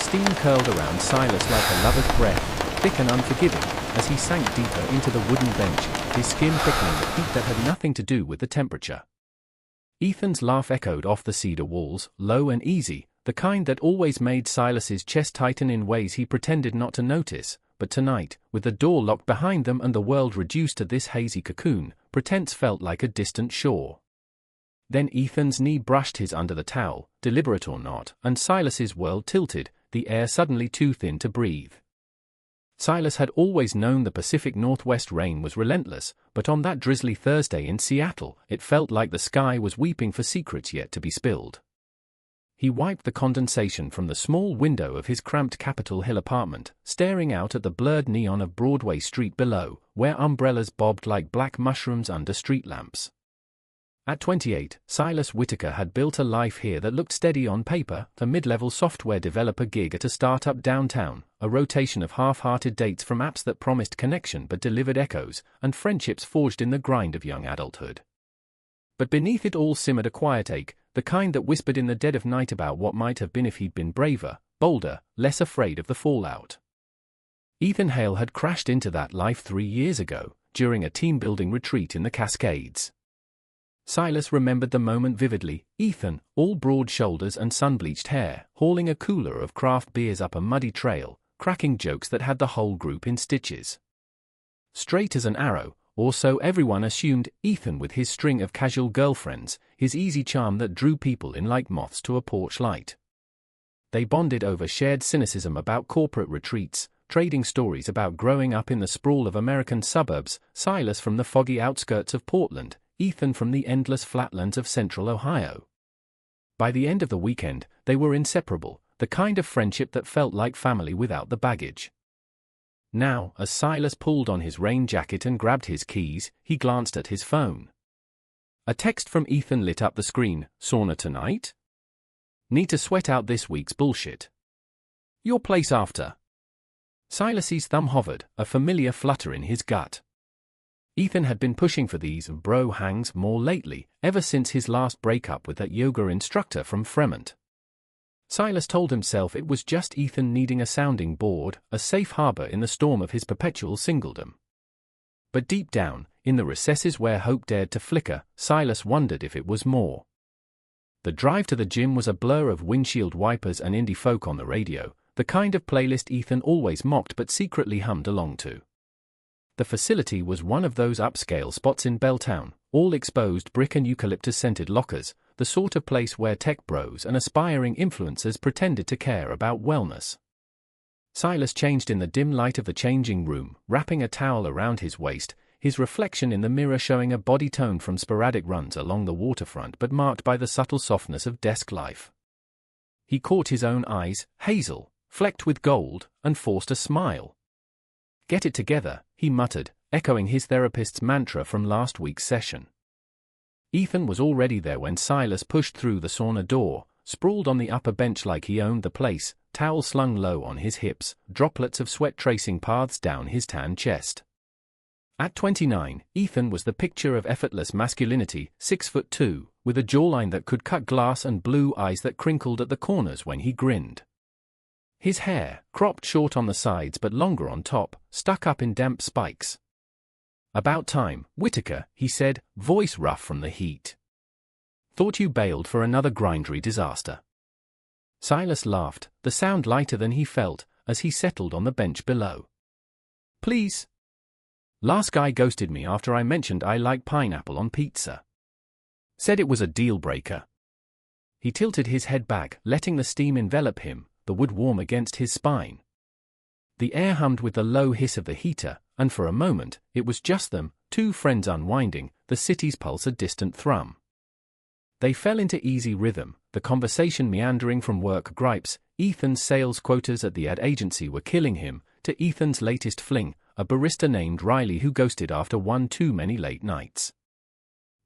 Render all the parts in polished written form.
steam curled around Silas like a lover's breath, thick and unforgiving, as he sank deeper into the wooden bench, his skin prickling with heat that had nothing to do with the temperature. Ethan's laugh echoed off the cedar walls, low and easy, the kind that always made Silas's chest tighten in ways he pretended not to notice, but tonight, with the door locked behind them and the world reduced to this hazy cocoon, pretense felt like a distant shore. Then Ethan's knee brushed his under the towel, deliberate or not, and Silas's world tilted, the air suddenly too thin to breathe. Silas had always known the Pacific Northwest rain was relentless, but on that drizzly Thursday in Seattle, it felt like the sky was weeping for secrets yet to be spilled. He wiped the condensation from the small window of his cramped Capitol Hill apartment, staring out at the blurred neon of Broadway Street below, where umbrellas bobbed like black mushrooms under street lamps. At 28, Silas Whitaker had built a life here that looked steady on paper, a mid-level software developer gig at a startup downtown, a rotation of half-hearted dates from apps that promised connection but delivered echoes, and friendships forged in the grind of young adulthood. But beneath it all simmered a quiet ache, the kind that whispered in the dead of night about what might have been if he'd been braver, bolder, less afraid of the fallout. Ethan Hale had crashed into that life 3 years ago, during a team-building retreat in the Cascades. Silas remembered the moment vividly, Ethan, all broad shoulders and sun-bleached hair, hauling a cooler of craft beers up a muddy trail, cracking jokes that had the whole group in stitches. Straight as an arrow, or so everyone assumed, Ethan with his string of casual girlfriends, his easy charm that drew people in like moths to a porch light. They bonded over shared cynicism about corporate retreats, trading stories about growing up in the sprawl of American suburbs, Silas from the foggy outskirts of Portland, Ethan from the endless flatlands of central Ohio. By the end of the weekend, they were inseparable, the kind of friendship that felt like family without the baggage. Now, as Silas pulled on his rain jacket and grabbed his keys, he glanced at his phone. A text from Ethan lit up the screen. Sauna tonight? Need to sweat out this week's bullshit. Your place after. Silas's thumb hovered, a familiar flutter in his gut. Ethan had been pushing for these bro hangs more lately, ever since his last breakup with that yoga instructor from Fremont. Silas told himself it was just Ethan needing a sounding board, a safe harbor in the storm of his perpetual singledom. But deep down, in the recesses where hope dared to flicker, Silas wondered if it was more. The drive to the gym was a blur of windshield wipers and indie folk on the radio, the kind of playlist Ethan always mocked but secretly hummed along to. The facility was one of those upscale spots in Belltown, all exposed brick and eucalyptus-scented lockers, the sort of place where tech bros and aspiring influencers pretended to care about wellness. Silas changed in the dim light of the changing room, wrapping a towel around his waist, his reflection in the mirror showing a body tone from sporadic runs along the waterfront but marked by the subtle softness of desk life. He caught his own eyes, hazel, flecked with gold, and forced a smile. "Get it together," he muttered, echoing his therapist's mantra from last week's session. Ethan was already there when Silas pushed through the sauna door, sprawled on the upper bench like he owned the place, towel slung low on his hips, droplets of sweat tracing paths down his tan chest. At 29, Ethan was the picture of effortless masculinity, 6'2", with a jawline that could cut glass and blue eyes that crinkled at the corners when he grinned. His hair, cropped short on the sides but longer on top, stuck up in damp spikes. "About time, Whitaker," he said, voice rough from the heat. "Thought you bailed for another grindery disaster." Silas laughed, the sound lighter than he felt, as he settled on the bench below. "Please. Last guy ghosted me after I mentioned I like pineapple on pizza. Said it was a deal breaker." He tilted his head back, letting the steam envelop him, the wood warm against his spine. The air hummed with the low hiss of the heater, and for a moment, it was just them, two friends unwinding, the city's pulse a distant thrum. They fell into easy rhythm, the conversation meandering from work gripes, Ethan's sales quotas at the ad agency were killing him, to Ethan's latest fling, a barista named Riley who ghosted after one too many late nights.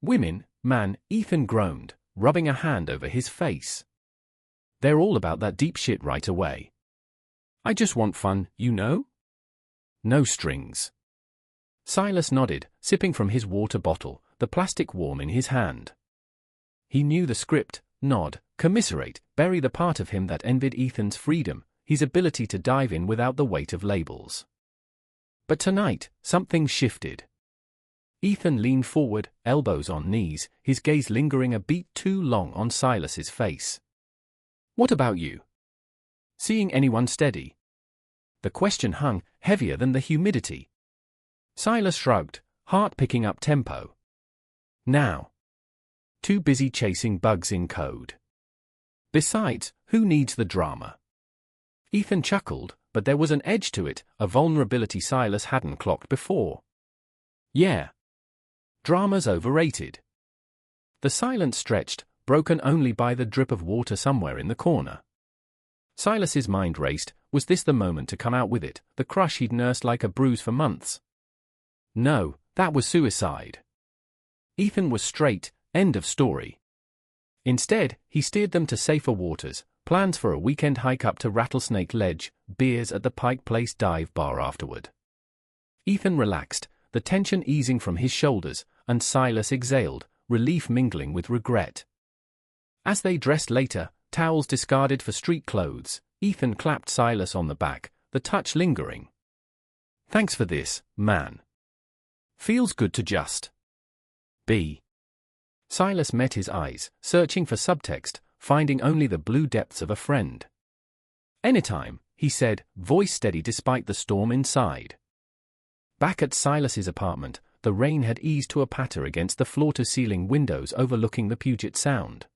"Women, man," Ethan groaned, rubbing a hand over his face. "They're all about that deep shit right away. I just want fun, you know? No strings." Silas nodded, sipping from his water bottle, the plastic warm in his hand. He knew the script: nod, commiserate, bury the part of him that envied Ethan's freedom, his ability to dive in without the weight of labels. But tonight, something shifted. Ethan leaned forward, elbows on knees, his gaze lingering a beat too long on Silas's face. "What about you? Seeing anyone steady?" The question hung, heavier than the humidity. Silas shrugged, heart picking up tempo. "Now. Too busy chasing bugs in code. Besides, who needs the drama?" Ethan chuckled, but there was an edge to it, a vulnerability Silas hadn't clocked before. "Yeah. Drama's overrated." The silence stretched, broken only by the drip of water somewhere in the corner. Silas's mind raced. Was this the moment to come out with it, the crush he'd nursed like a bruise for months? No, that was suicide. Ethan was straight, end of story. Instead, he steered them to safer waters, plans for a weekend hike up to Rattlesnake Ledge, beers at the Pike Place dive bar afterward. Ethan relaxed, the tension easing from his shoulders, and Silas exhaled, relief mingling with regret. As they dressed later, towels discarded for street clothes, Ethan clapped Silas on the back, the touch lingering. "Thanks for this, man. Feels good to just be." Silas met his eyes, searching for subtext, finding only the blue depths of a friend. "Anytime," he said, voice steady despite the storm inside. Back at Silas's apartment, the rain had eased to a patter against the floor-to-ceiling windows overlooking the Puget Sound.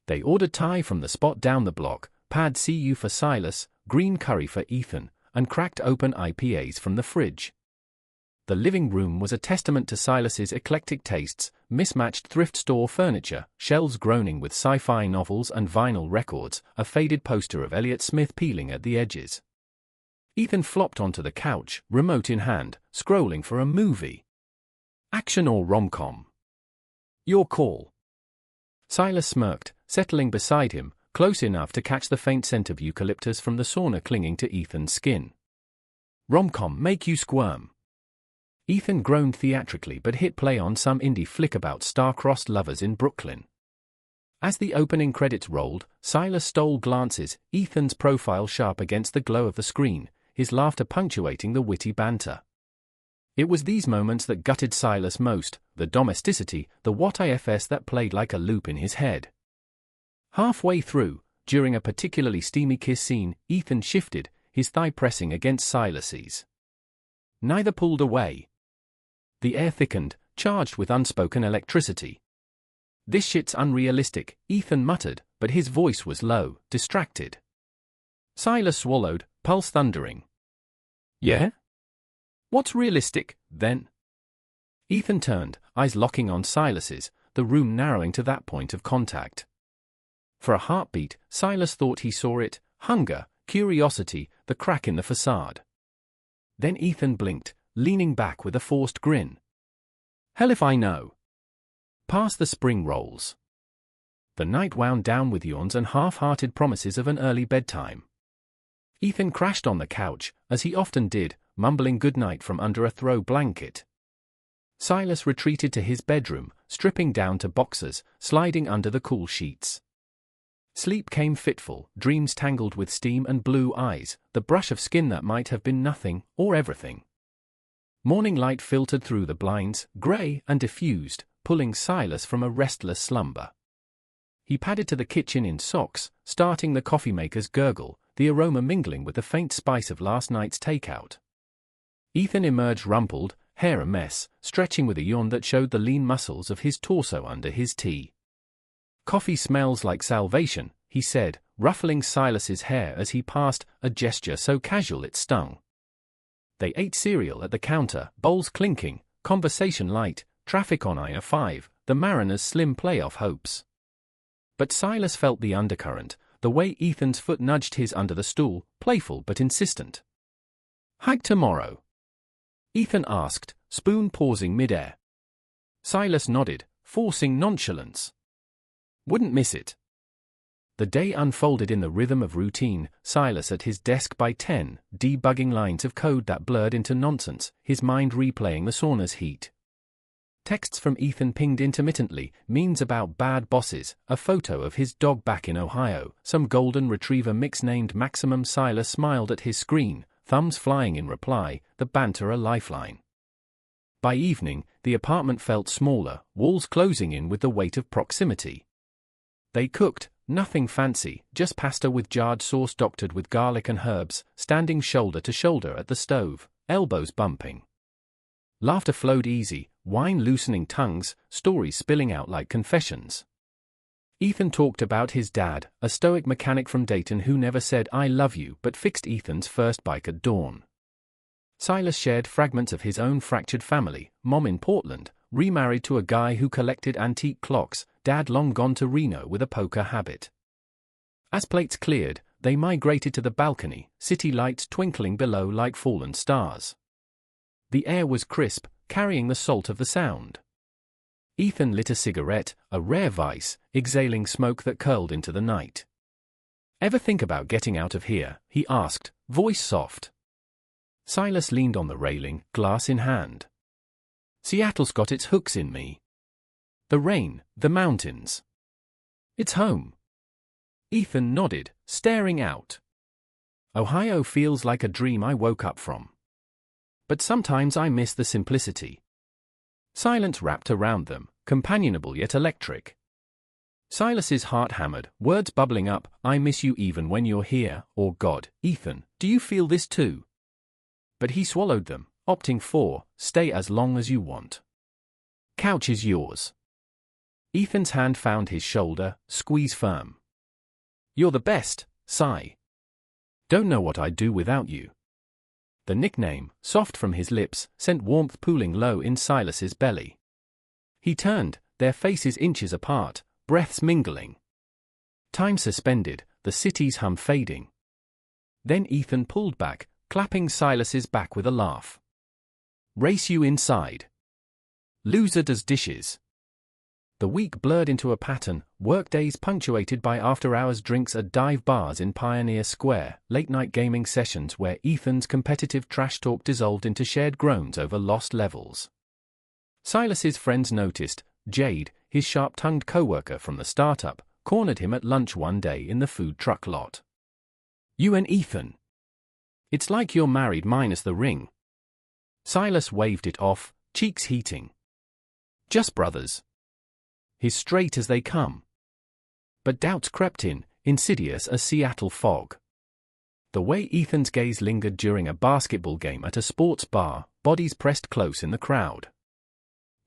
They ordered Thai from the spot down the block, pad see-ew for Silas, green curry for Ethan, and cracked open IPAs from the fridge. The living room was a testament to Silas's eclectic tastes, mismatched thrift store furniture, shelves groaning with sci-fi novels and vinyl records, a faded poster of Elliott Smith peeling at the edges. Ethan flopped onto the couch, remote in hand, scrolling for a movie. Action or rom-com? Your call. Silas smirked, settling beside him, close enough to catch the faint scent of eucalyptus from the sauna clinging to Ethan's skin. Rom-com make you squirm. Ethan groaned theatrically but hit play on some indie flick about star-crossed lovers in Brooklyn. As the opening credits rolled, Silas stole glances, Ethan's profile sharp against the glow of the screen, his laughter punctuating the witty banter. It was these moments that gutted Silas most, the domesticity, the what-ifs that played like a loop in his head. Halfway through, during a particularly steamy kiss scene, Ethan shifted, his thigh pressing against Silas's. Neither pulled away. The air thickened, charged with unspoken electricity. "This shit's unrealistic," Ethan muttered, but his voice was low, distracted. Silas swallowed, pulse thundering. "Yeah? What's realistic, then?" Ethan turned, eyes locking on Silas's, the room narrowing to that point of contact. For a heartbeat, Silas thought he saw it, hunger, curiosity, the crack in the facade. Then Ethan blinked, leaning back with a forced grin. "Hell if I know." Past the spring rolls. The night wound down with yawns and half-hearted promises of an early bedtime. Ethan crashed on the couch, as he often did, mumbling goodnight from under a throw blanket. Silas retreated to his bedroom, stripping down to boxers, sliding under the cool sheets. Sleep came fitful, dreams tangled with steam and blue eyes, the brush of skin that might have been nothing, or everything. Morning light filtered through the blinds, grey and diffused, pulling Silas from a restless slumber. He padded to the kitchen in socks, starting the coffee-maker's gurgle, the aroma mingling with the faint spice of last night's takeout. Ethan emerged rumpled, hair a mess, stretching with a yawn that showed the lean muscles of his torso under his tee. "Coffee smells like salvation," he said, ruffling Silas's hair as he passed, a gesture so casual it stung. They ate cereal at the counter, bowls clinking, conversation light, traffic on I-5, the Mariners' slim playoff hopes. But Silas felt the undercurrent, the way Ethan's foot nudged his under the stool, playful but insistent. "Hike tomorrow?" Ethan asked, spoon pausing mid-air. Silas nodded, forcing nonchalance. "Wouldn't miss it." The day unfolded in the rhythm of routine, Silas at his desk by 10, debugging lines of code that blurred into nonsense, his mind replaying the sauna's heat. Texts from Ethan pinged intermittently, memes about bad bosses, a photo of his dog back in Ohio, some golden retriever mix named Maximum. Silas smiled at his screen, thumbs flying in reply, the banter a lifeline. By evening, the apartment felt smaller, walls closing in with the weight of proximity. They cooked, nothing fancy, just pasta with jarred sauce doctored with garlic and herbs, standing shoulder to shoulder at the stove, elbows bumping. Laughter flowed easy, wine loosening tongues, stories spilling out like confessions. Ethan talked about his dad, a stoic mechanic from Dayton who never said "I love you" but fixed Ethan's first bike at dawn. Silas shared fragments of his own fractured family, mom in Portland, remarried to a guy who collected antique clocks, dad long gone to Reno with a poker habit. As plates cleared, they migrated to the balcony, city lights twinkling below like fallen stars. The air was crisp, carrying the salt of the sound. Ethan lit a cigarette, a rare vice, exhaling smoke that curled into the night. "Ever think about getting out of here?" he asked, voice soft. Silas leaned on the railing, glass in hand. "Seattle's got its hooks in me. The rain, the mountains. It's home." Ethan nodded, staring out. "Ohio feels like a dream I woke up from. But sometimes I miss the simplicity." Silence wrapped around them, companionable yet electric. Silas's heart hammered, words bubbling up, "I miss you even when you're here," or "God, Ethan, do you feel this too?" But he swallowed them, opting for, "Stay as long as you want. Couch is yours." Ethan's hand found his shoulder, squeeze firm. "You're the best, Si. Don't know what I'd do without you." The nickname, soft from his lips, sent warmth pooling low in Silas's belly. He turned, their faces inches apart, breaths mingling. Time suspended, the city's hum fading. Then Ethan pulled back, clapping Silas's back with a laugh. "Race you inside. Loser does dishes." The week blurred into a pattern, workdays punctuated by after-hours drinks at dive bars in Pioneer Square, late-night gaming sessions where Ethan's competitive trash talk dissolved into shared groans over lost levels. Silas's friends noticed. Jade, his sharp-tongued co-worker from the startup, cornered him at lunch one day in the food truck lot. "You and Ethan. It's like you're married minus the ring." Silas waved it off, cheeks heating. "Just brothers. He's straight as they come." But doubts crept in, insidious as Seattle fog. The way Ethan's gaze lingered during a basketball game at a sports bar, bodies pressed close in the crowd.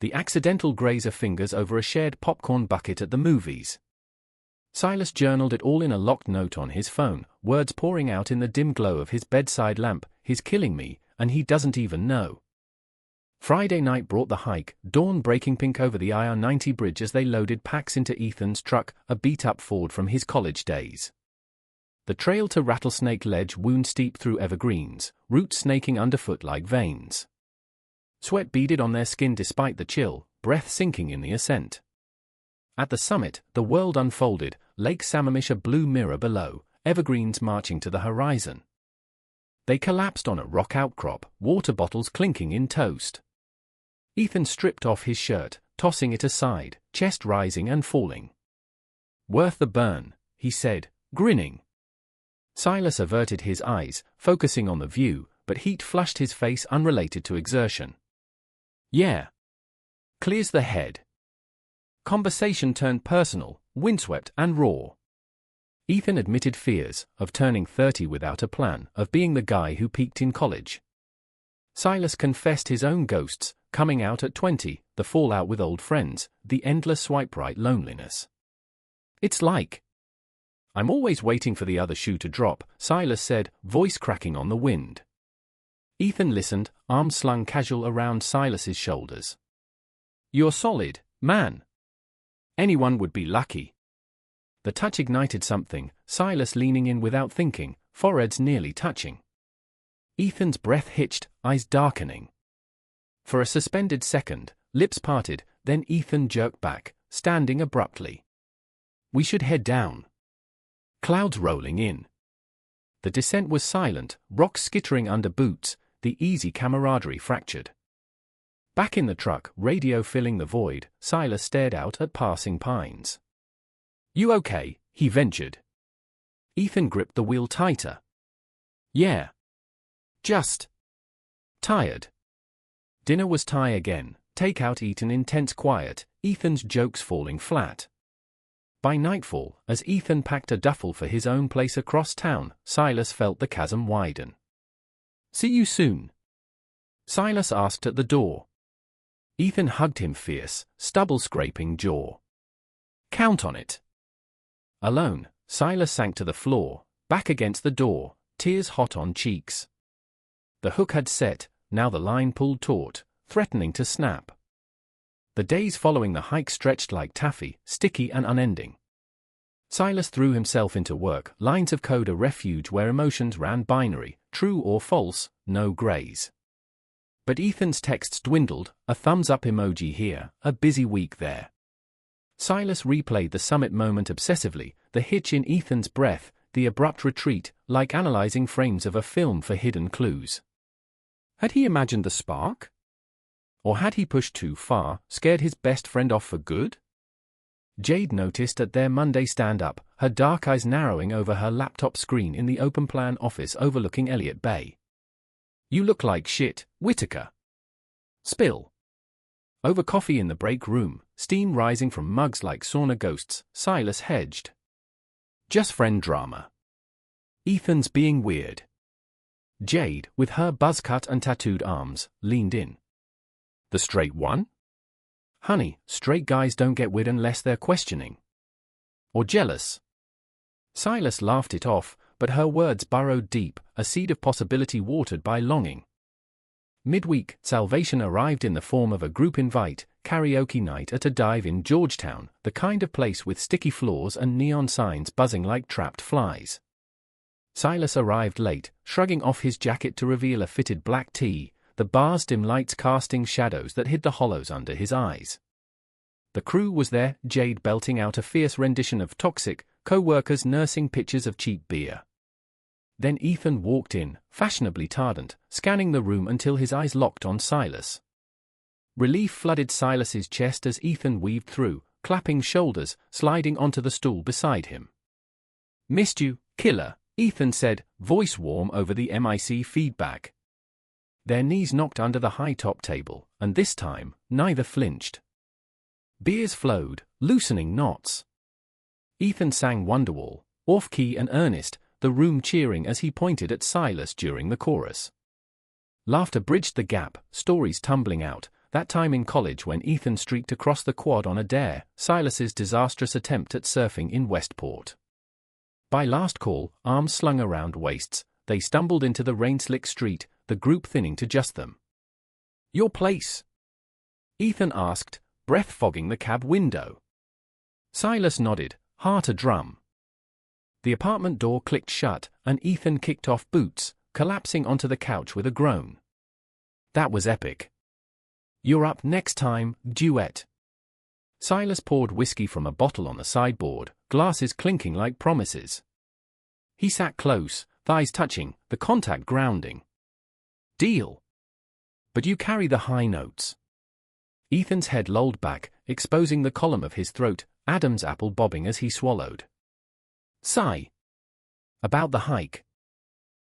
The accidental graze of fingers over a shared popcorn bucket at the movies. Silas journaled it all in a locked note on his phone, words pouring out in the dim glow of his bedside lamp. "He's killing me, and he doesn't even know." Friday night brought the hike, dawn breaking pink over the IR-90 bridge as they loaded packs into Ethan's truck, a beat-up Ford from his college days. The trail to Rattlesnake Ledge wound steep through evergreens, roots snaking underfoot like veins. Sweat beaded on their skin despite the chill, breath sinking in the ascent. At the summit, the world unfolded, Lake Sammamish a blue mirror below, evergreens marching to the horizon. They collapsed on a rock outcrop, water bottles clinking in toast. Ethan stripped off his shirt, tossing it aside, chest rising and falling. "Worth the burn," he said, grinning. Silas averted his eyes, focusing on the view, but heat flushed his face unrelated to exertion. "Yeah. Clears the head." Conversation turned personal, windswept and raw. Ethan admitted fears, of turning 30 without a plan, of being the guy who peaked in college. Silas confessed his own ghosts, coming out at 20, the fallout with old friends, the endless swipe-right loneliness. "It's like I'm always waiting for the other shoe to drop," Silas said, voice cracking on the wind. Ethan listened, arms slung casual around Silas's shoulders. "You're solid, man. Anyone would be lucky." The touch ignited something, Silas leaning in without thinking, foreheads nearly touching. Ethan's breath hitched, eyes darkening. For a suspended second, lips parted, then Ethan jerked back, standing abruptly. "We should head down." Clouds rolling in. The descent was silent, rocks skittering under boots, the easy camaraderie fractured. Back in the truck, radio filling the void, Silas stared out at passing pines. "You okay?" he ventured. Ethan gripped the wheel tighter. "Yeah. Just tired." Dinner was tie again, takeout eaten in tense quiet, Ethan's jokes falling flat. By nightfall, as Ethan packed a duffel for his own place across town, Silas felt the chasm widen. "See you soon?" Silas asked at the door. Ethan hugged him fierce, stubble-scraping jaw. "Count on it." Alone, Silas sank to the floor, back against the door, tears hot on cheeks. The hook had set, now the line pulled taut, threatening to snap. The days following the hike stretched like taffy, sticky and unending. Silas threw himself into work, lines of code a refuge where emotions ran binary, true or false, no grays. But Ethan's texts dwindled, a thumbs-up emoji here, a busy week there. Silas replayed the summit moment obsessively, the hitch in Ethan's breath, the abrupt retreat, like analyzing frames of a film for hidden clues. Had he imagined the spark? Or had he pushed too far, scared his best friend off for good? Jade noticed at their Monday stand-up, her dark eyes narrowing over her laptop screen in the open-plan office overlooking Elliott Bay. "You look like shit, Whitaker." Spill. Over coffee in the break room, steam rising from mugs like sauna ghosts, Silas hedged. "Just friend drama. Ethan's being weird." Jade, with her buzz cut and tattooed arms, leaned in. "The straight one?" "Honey, straight guys don't get weird unless they're questioning. Or jealous." Silas laughed it off, but her words burrowed deep, a seed of possibility watered by longing. Midweek, salvation arrived in the form of a group invite, karaoke night at a dive in Georgetown, the kind of place with sticky floors and neon signs buzzing like trapped flies. Silas arrived late, shrugging off his jacket to reveal a fitted black tee, the bar's dim lights casting shadows that hid the hollows under his eyes. The crew was there, Jade belting out a fierce rendition of Toxic, co-workers nursing pitchers of cheap beer. Then Ethan walked in, fashionably tardant, scanning the room until his eyes locked on Silas. Relief flooded Silas's chest as Ethan weaved through, clapping shoulders, sliding onto the stool beside him. "Missed you, killer," Ethan said, voice warm over the mic feedback. Their knees knocked under the high-top table, and this time, neither flinched. Beers flowed, loosening knots. Ethan sang Wonderwall, off-key and earnest, the room cheering as he pointed at Silas during the chorus. Laughter bridged the gap, stories tumbling out, that time in college when Ethan streaked across the quad on a dare, Silas's disastrous attempt at surfing in Westport. By last call, arms slung around waists, they stumbled into the rain-slick street, the group thinning to just them. "Your place?" Ethan asked, breath fogging the cab window. Silas nodded, heart a drum. The apartment door clicked shut, and Ethan kicked off boots, collapsing onto the couch with a groan. That was epic. "You're up next time, duet." Silas poured whiskey from a bottle on the sideboard, glasses clinking like promises. He sat close, thighs touching, the contact grounding. "Deal. But you carry the high notes." Ethan's head lolled back, exposing the column of his throat, Adam's apple bobbing as he swallowed. "Sigh. About the hike."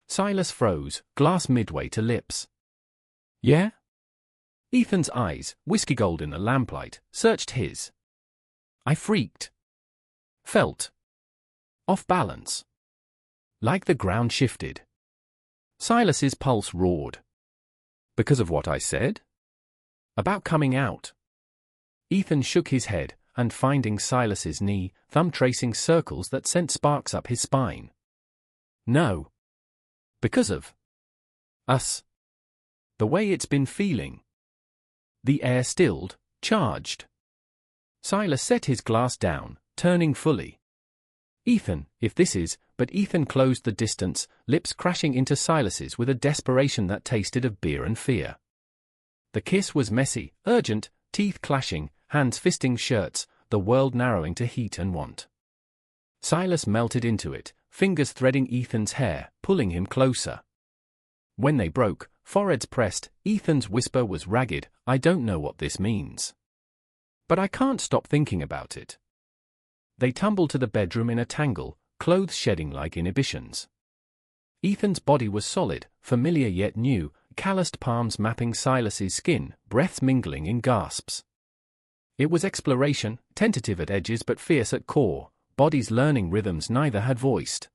Silas froze, glass midway to lips. "Yeah?" Ethan's eyes, whiskey gold in the lamplight, searched his. "I freaked. Felt. Off balance. Like the ground shifted." Silas's pulse roared. "Because of what I said? About coming out?" Ethan shook his head, and finding Silas's knee, thumb tracing circles that sent sparks up his spine. "No. Because of us. The way it's been feeling." The air stilled, charged. Silas set his glass down, turning fully. "Ethan, if this is," but Ethan closed the distance, lips crashing into Silas's with a desperation that tasted of beer and fear. The kiss was messy, urgent, teeth clashing, hands fisting shirts, the world narrowing to heat and want. Silas melted into it, fingers threading Ethan's hair, pulling him closer. When they broke, foreheads pressed, Ethan's whisper was ragged, I don't know what this means. But I can't stop thinking about it. They tumbled to the bedroom in a tangle, clothes shedding like inhibitions. Ethan's body was solid, familiar yet new, calloused palms mapping Silas's skin, breaths mingling in gasps. It was exploration, tentative at edges but fierce at core, bodies learning rhythms neither had voiced.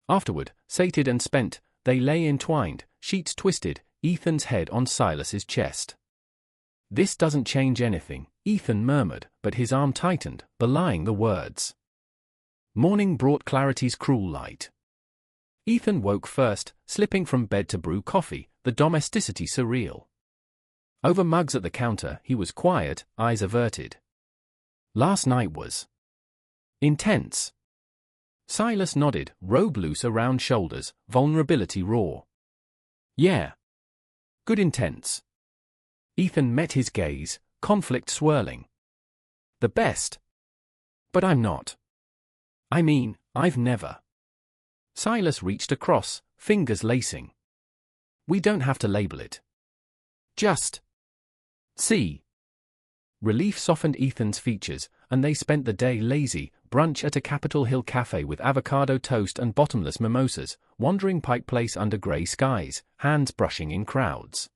Afterward, sated and spent, they lay entwined, sheets twisted, Ethan's head on Silas's chest. "This doesn't change anything," Ethan murmured, but his arm tightened, belying the words. Morning brought clarity's cruel light. Ethan woke first, slipping from bed to brew coffee, the domesticity surreal. Over mugs at the counter, he was quiet, eyes averted. "Last night was intense." Silas nodded, robe loose around shoulders, vulnerability raw. "Yeah. Good intense." Ethan met his gaze, conflict swirling. "The best. But I'm not. I mean, I've never." Silas reached across, fingers lacing. "We don't have to label it. Just see." Relief softened Ethan's features, and they spent the day lazy, brunch at a Capitol Hill cafe with avocado toast and bottomless mimosas, wandering Pike Place under grey skies, hands brushing in crowds.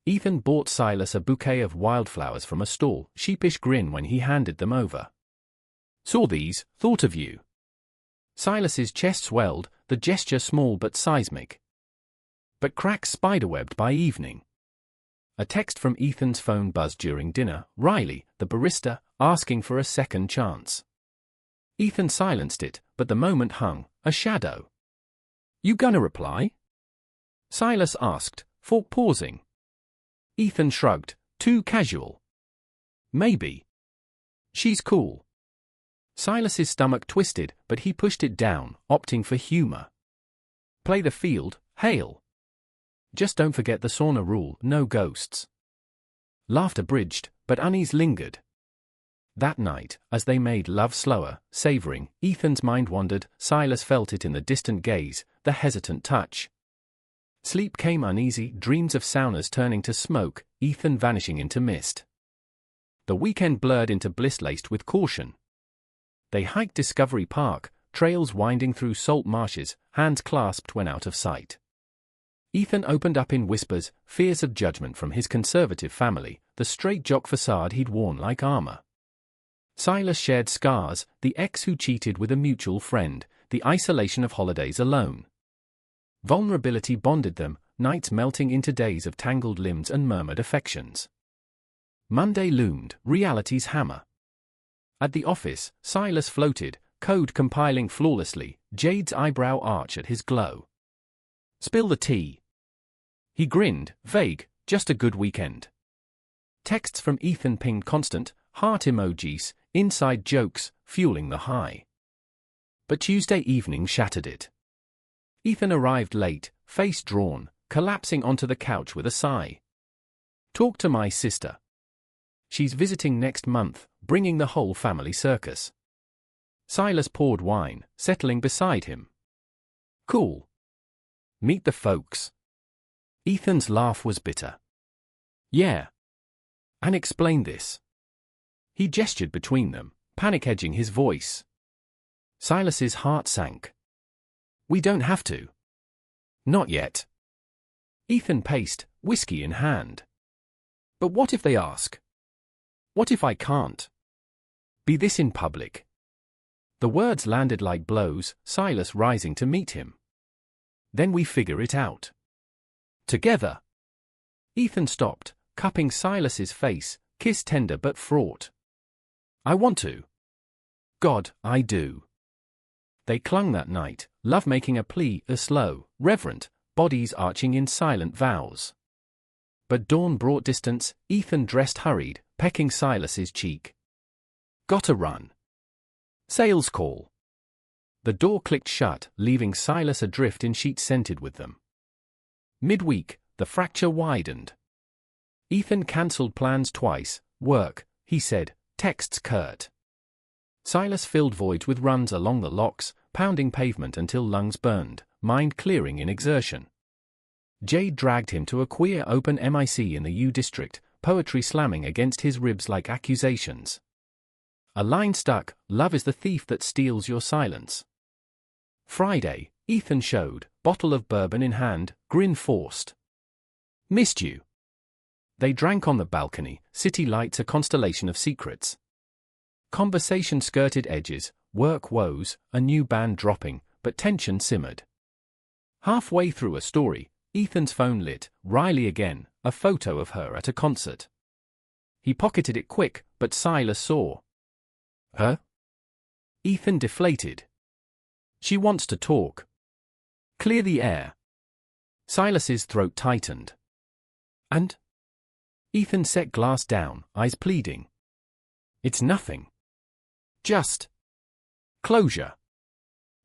Ethan bought Silas a bouquet of wildflowers from a stall, sheepish grin when he handed them over. "Saw these, thought of you." Silas's chest swelled, the gesture small but seismic. But cracks spiderwebbed by evening. A text from Ethan's phone buzzed during dinner, Riley, the barista, asking for a second chance. Ethan silenced it, but the moment hung, a shadow. "You gonna reply?" Silas asked, fork pausing. Ethan shrugged, too casual. "Maybe. She's cool." Silas's stomach twisted, but he pushed it down, opting for humor. "Play the field, hail. Just don't forget the sauna rule, no ghosts." Laughter bridged, but unease lingered. That night, as they made love slower, savoring, Ethan's mind wandered, Silas felt it in the distant gaze, the hesitant touch. Sleep came uneasy, dreams of saunas turning to smoke, Ethan vanishing into mist. The weekend blurred into bliss laced with caution. They hiked Discovery Park, trails winding through salt marshes, hands clasped when out of sight. Ethan opened up in whispers, fears of judgment from his conservative family, the straight jock facade he'd worn like armor. Silas shared scars, the ex who cheated with a mutual friend, the isolation of holidays alone. Vulnerability bonded them, nights melting into days of tangled limbs and murmured affections. Monday loomed, reality's hammer. At the office, Silas floated, code compiling flawlessly, Jade's eyebrow arch at his glow. "Spill the tea." He grinned, vague, just a good weekend. Texts from Ethan pinged constant, heart emojis, inside jokes, fueling the high. But Tuesday evening shattered it. Ethan arrived late, face drawn, collapsing onto the couch with a sigh. "Talk to my sister. She's visiting next month, bringing the whole family circus." Silas poured wine, settling beside him. "Cool. Meet the folks." Ethan's laugh was bitter. "Yeah. And explain this." He gestured between them, panic-edging his voice. Silas's heart sank. "We don't have to." "Not yet." Ethan paced, whiskey in hand. "But what if they ask? What if I can't be this in public?" The words landed like blows, Silas rising to meet him. "Then we figure it out. Together." Ethan stopped, cupping Silas's face, kiss tender but fraught. "I want to. God, I do." They clung that night, love making a plea, a slow, reverent, bodies arching in silent vows. But dawn brought distance, Ethan dressed hurried, pecking Silas's cheek. "Gotta run. Sales call." The door clicked shut, leaving Silas adrift in sheets scented with them. Midweek, the fracture widened. Ethan cancelled plans twice. "Work," he said, texts curt. Silas filled voids with runs along the locks, pounding pavement until lungs burned, mind clearing in exertion. Jade dragged him to a queer open MIC in the U District, poetry slamming against his ribs like accusations. A line stuck, "Love is the thief that steals your silence." Friday, Ethan showed, bottle of bourbon in hand, grin forced. "Missed you." They drank on the balcony, city lights a constellation of secrets. Conversation skirted edges, work woes, a new band dropping, but tension simmered. Halfway through a story, Ethan's phone lit, Riley again, a photo of her at a concert. He pocketed it quick, but Silas saw. Her? Ethan deflated. "She wants to talk. Clear the air." Silas's throat tightened. "And?" Ethan set glass down, eyes pleading. "It's nothing. Just closure."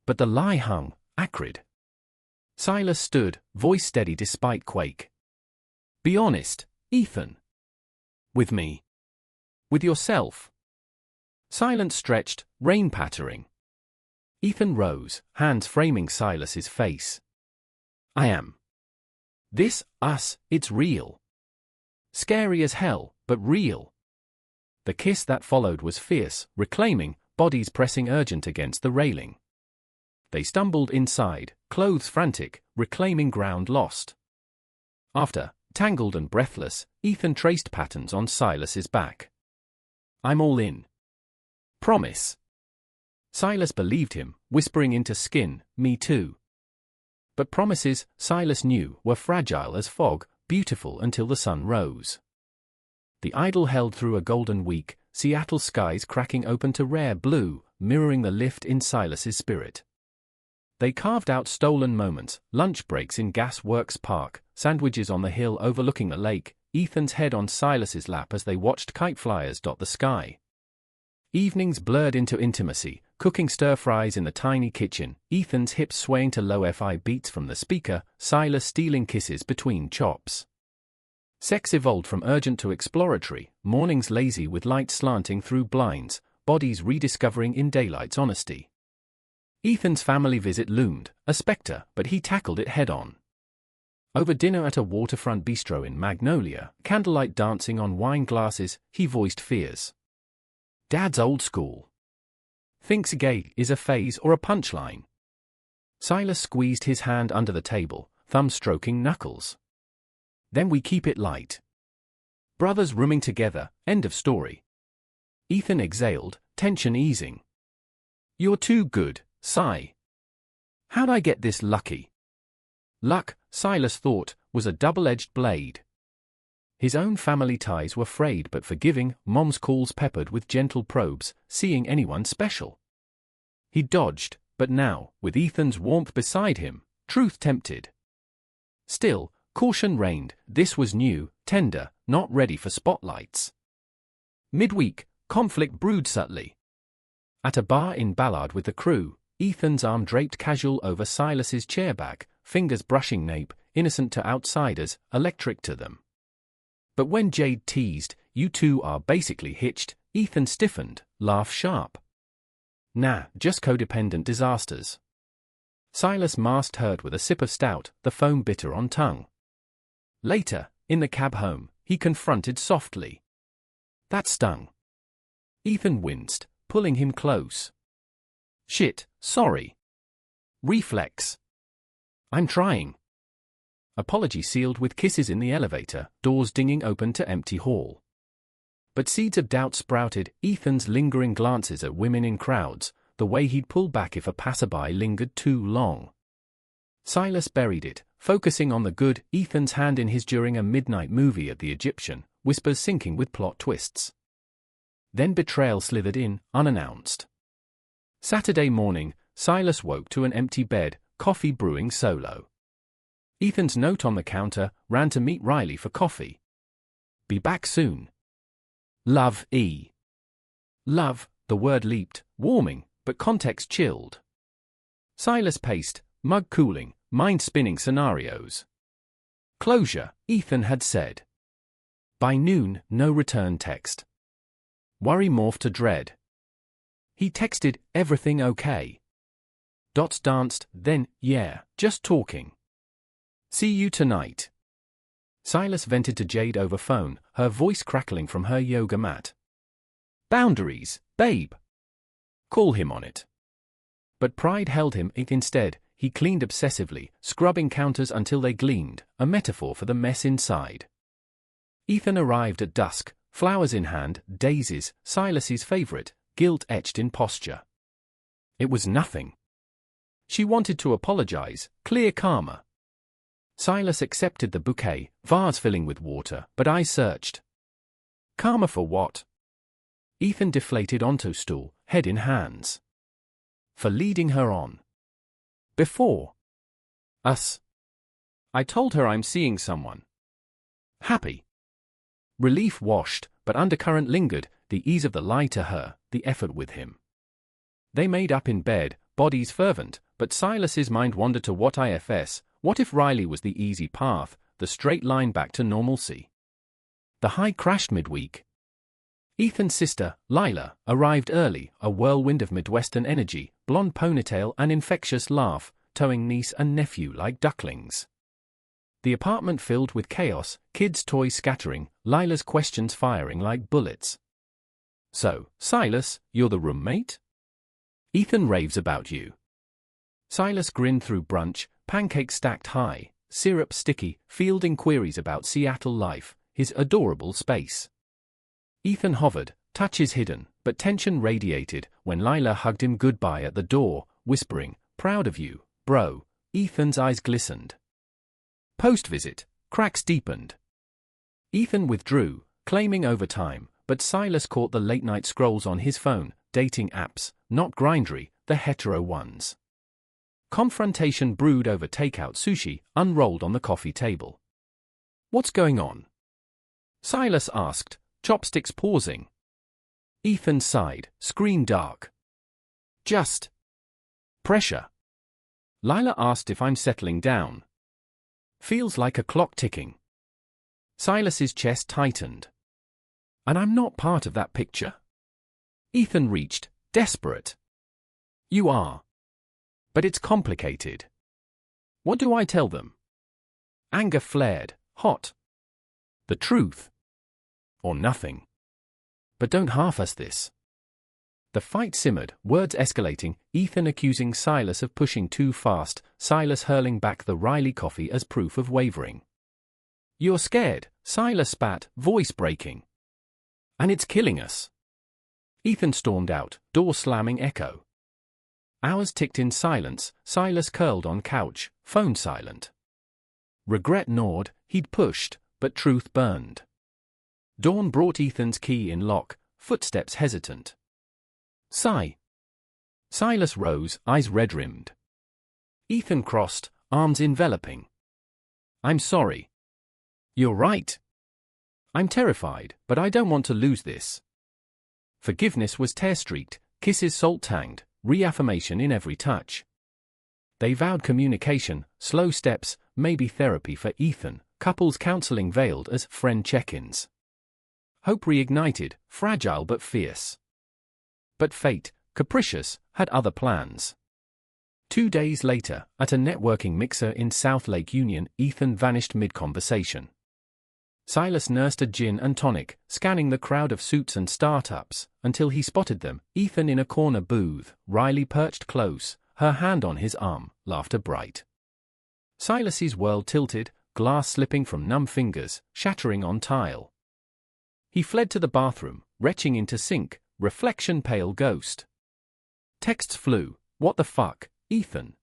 But the lie hung, acrid. Silas stood, voice steady despite quake. "Be honest, Ethan." "With me?" "With yourself." Silence stretched, rain pattering. Ethan rose, hands framing Silas's face. "I am. This, us, it's real. Scary as hell, but real." The kiss that followed was fierce, reclaiming, bodies pressing urgent against the railing. They stumbled inside, clothes frantic, reclaiming ground lost. After, tangled and breathless, Ethan traced patterns on Silas's back. "I'm all in. Promise." Silas believed him, whispering into skin, "Me too." But promises, Silas knew, were fragile as fog, beautiful until the sun rose. The idyll held through a golden week, Seattle skies cracking open to rare blue, mirroring the lift in Silas's spirit. They carved out stolen moments, lunch breaks in Gas Works Park, sandwiches on the hill overlooking the lake, Ethan's head on Silas's lap as they watched kite flyers dot the sky. Evenings blurred into intimacy, cooking stir-fries in the tiny kitchen, Ethan's hips swaying to lo-fi beats from the speaker, Silas stealing kisses between chops. Sex evolved from urgent to exploratory, mornings lazy with light slanting through blinds, bodies rediscovering in daylight's honesty. Ethan's family visit loomed, a specter, but he tackled it head-on. Over dinner at a waterfront bistro in Magnolia, candlelight dancing on wine glasses, he voiced fears. "Dad's old school. Thinks gay is a phase or a punchline." Silas squeezed his hand under the table, thumb stroking knuckles. "Then we keep it light. Brothers rooming together, end of story." Ethan exhaled, tension easing. "You're too good, Si. How'd I get this lucky?" Luck, Silas thought, was a double-edged blade. His own family ties were frayed but forgiving, Mom's calls peppered with gentle probes, seeing anyone special. He dodged, but now, with Ethan's warmth beside him, truth tempted. Still, caution reigned, this was new, tender, not ready for spotlights. Midweek, conflict brewed subtly. At a bar in Ballard with the crew, Ethan's arm draped casual over Silas's chairback, fingers brushing nape, innocent to outsiders, electric to them. But when Jade teased, "You two are basically hitched," Ethan stiffened, laugh sharp. "Nah, just codependent disasters." Silas masked hurt with a sip of stout, the foam bitter on tongue. Later, in the cab home, he confronted softly. "That stung." Ethan winced, pulling him close. "Shit, sorry." Reflex. "I'm trying." Apology sealed with kisses in the elevator, doors dinging open to empty hall. But seeds of doubt sprouted, Ethan's lingering glances at women in crowds, the way he'd pull back if a passerby lingered too long. Silas buried it, focusing on the good, Ethan's hand in his during a midnight movie at the Egyptian, whispers syncing with plot twists. Then betrayal slithered in, unannounced. Saturday morning, Silas woke to an empty bed, coffee brewing solo. Ethan's note on the counter, ran to meet Riley for coffee. "Be back soon. Love, E." Love, the word leaped, warming, but context chilled. Silas paced, mug cooling, mind spinning scenarios. Closure, Ethan had said. By noon, no return text. Worry morphed to dread. He texted, "Everything okay?" Dots danced, then, "Yeah, just talking. See you tonight." Silas vented to Jade over phone, her voice crackling from her yoga mat. Boundaries, babe. Call him on it. But pride held him. Instead, he cleaned obsessively, scrubbing counters until they gleamed, a metaphor for the mess inside. Ethan arrived at dusk, flowers in hand, daisies, Silas's favorite, guilt etched in posture. It was nothing. She wanted to apologize, clear karma. Silas accepted the bouquet, vase filling with water, but eyes searched. Karma for what? Ethan deflated onto stool, head in hands. For leading her on. Before us. I told her I'm seeing someone. Happy. Relief washed, but undercurrent lingered, the ease of the lie to her, the effort with him. They made up in bed, bodies fervent, but Silas's mind wandered to what if Riley was the easy path, the straight line back to normalcy? The high crashed midweek. Ethan's sister, Lila, arrived early, a whirlwind of Midwestern energy, blonde ponytail and infectious laugh, towing niece and nephew like ducklings. The apartment filled with chaos, kids' toys scattering, Lila's questions firing like bullets. So, Silas, you're the roommate? Ethan raves about you. Silas grinned through brunch, pancakes stacked high, syrup sticky, fielding queries about Seattle life, his adorable space. Ethan hovered, touches hidden, but tension radiated when Lila hugged him goodbye at the door, whispering, "Proud of you, bro." Ethan's eyes glistened. Post-visit, cracks deepened. Ethan withdrew, claiming overtime, but Silas caught the late-night scrolls on his phone, dating apps, not Grindry, the hetero ones. Confrontation brewed over takeout sushi, unrolled on the coffee table. What's going on? Silas asked, chopsticks pausing. Ethan sighed, screen dark. Just pressure. Lila asked if I'm settling down. Feels like a clock ticking. Silas's chest tightened. And I'm not part of that picture. Ethan reached, desperate. You are. But it's complicated. What do I tell them? Anger flared, hot. The truth. Or nothing. But don't half-ass this. The fight simmered, words escalating, Ethan accusing Silas of pushing too fast, Silas hurling back the Riley coffee as proof of wavering. You're scared, Silas spat, voice breaking. And it's killing us. Ethan stormed out, door slamming echo. Hours ticked in silence, Silas curled on couch, phone silent. Regret gnawed, he'd pushed, but truth burned. Dawn brought Ethan's key in lock, footsteps hesitant. Sigh. Silas rose, eyes red-rimmed. Ethan crossed, arms enveloping. I'm sorry. You're right. I'm terrified, but I don't want to lose this. Forgiveness was tear-streaked, kisses salt-tanged, reaffirmation in every touch. They vowed communication, slow steps, maybe therapy for Ethan, couples counseling veiled as friend check-ins. Hope reignited, fragile but fierce. But fate, capricious, had other plans. 2 days later, at a networking mixer in South Lake Union, Ethan vanished mid-conversation. Silas nursed a gin and tonic, scanning the crowd of suits and startups, until he spotted them, Ethan in a corner booth, Riley perched close, her hand on his arm, laughter bright. Silas's world tilted, glass slipping from numb fingers, shattering on tile. He fled to the bathroom, retching into sink, reflection pale ghost. Texts flew, what the fuck, Ethan?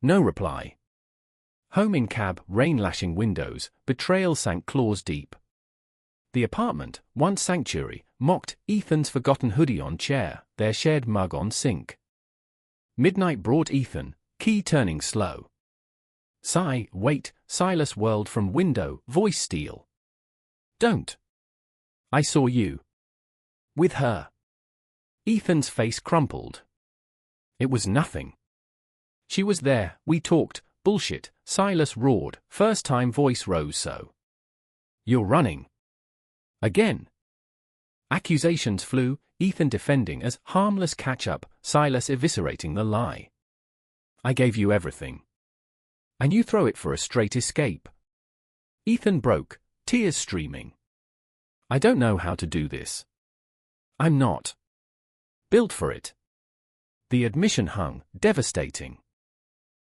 No reply. Home in cab, rain lashing windows, betrayal sank claws deep. The apartment, once sanctuary, mocked, Ethan's forgotten hoodie on chair, their shared mug on sink. Midnight brought Ethan, key turning slow. Sigh, wait, Silas whirled from window, voice steel. Don't. I saw you. With her. Ethan's face crumpled. It was nothing. She was there, we talked, bullshit, Silas roared, first time voice rose so. You're running. Again. Accusations flew, Ethan defending as harmless catch-up, Silas eviscerating the lie. I gave you everything. And you throw it for a straight escape. Ethan broke, tears streaming. I don't know how to do this. I'm not built for it. The admission hung, devastating.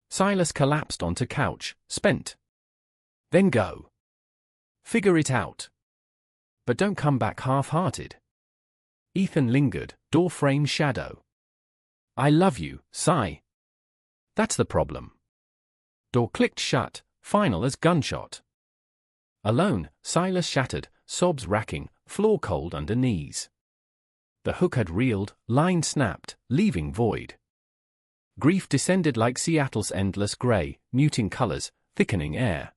Silas collapsed onto couch, spent. Then go. Figure it out. But don't come back half-hearted. Ethan lingered, doorframe shadow. I love you, sigh. That's the problem. Door clicked shut, final as gunshot. Alone, Silas shattered, sobs racking, floor cold under knees. The hook had reeled, line snapped, leaving void. Grief descended like Seattle's endless grey, muting colors, thickening air.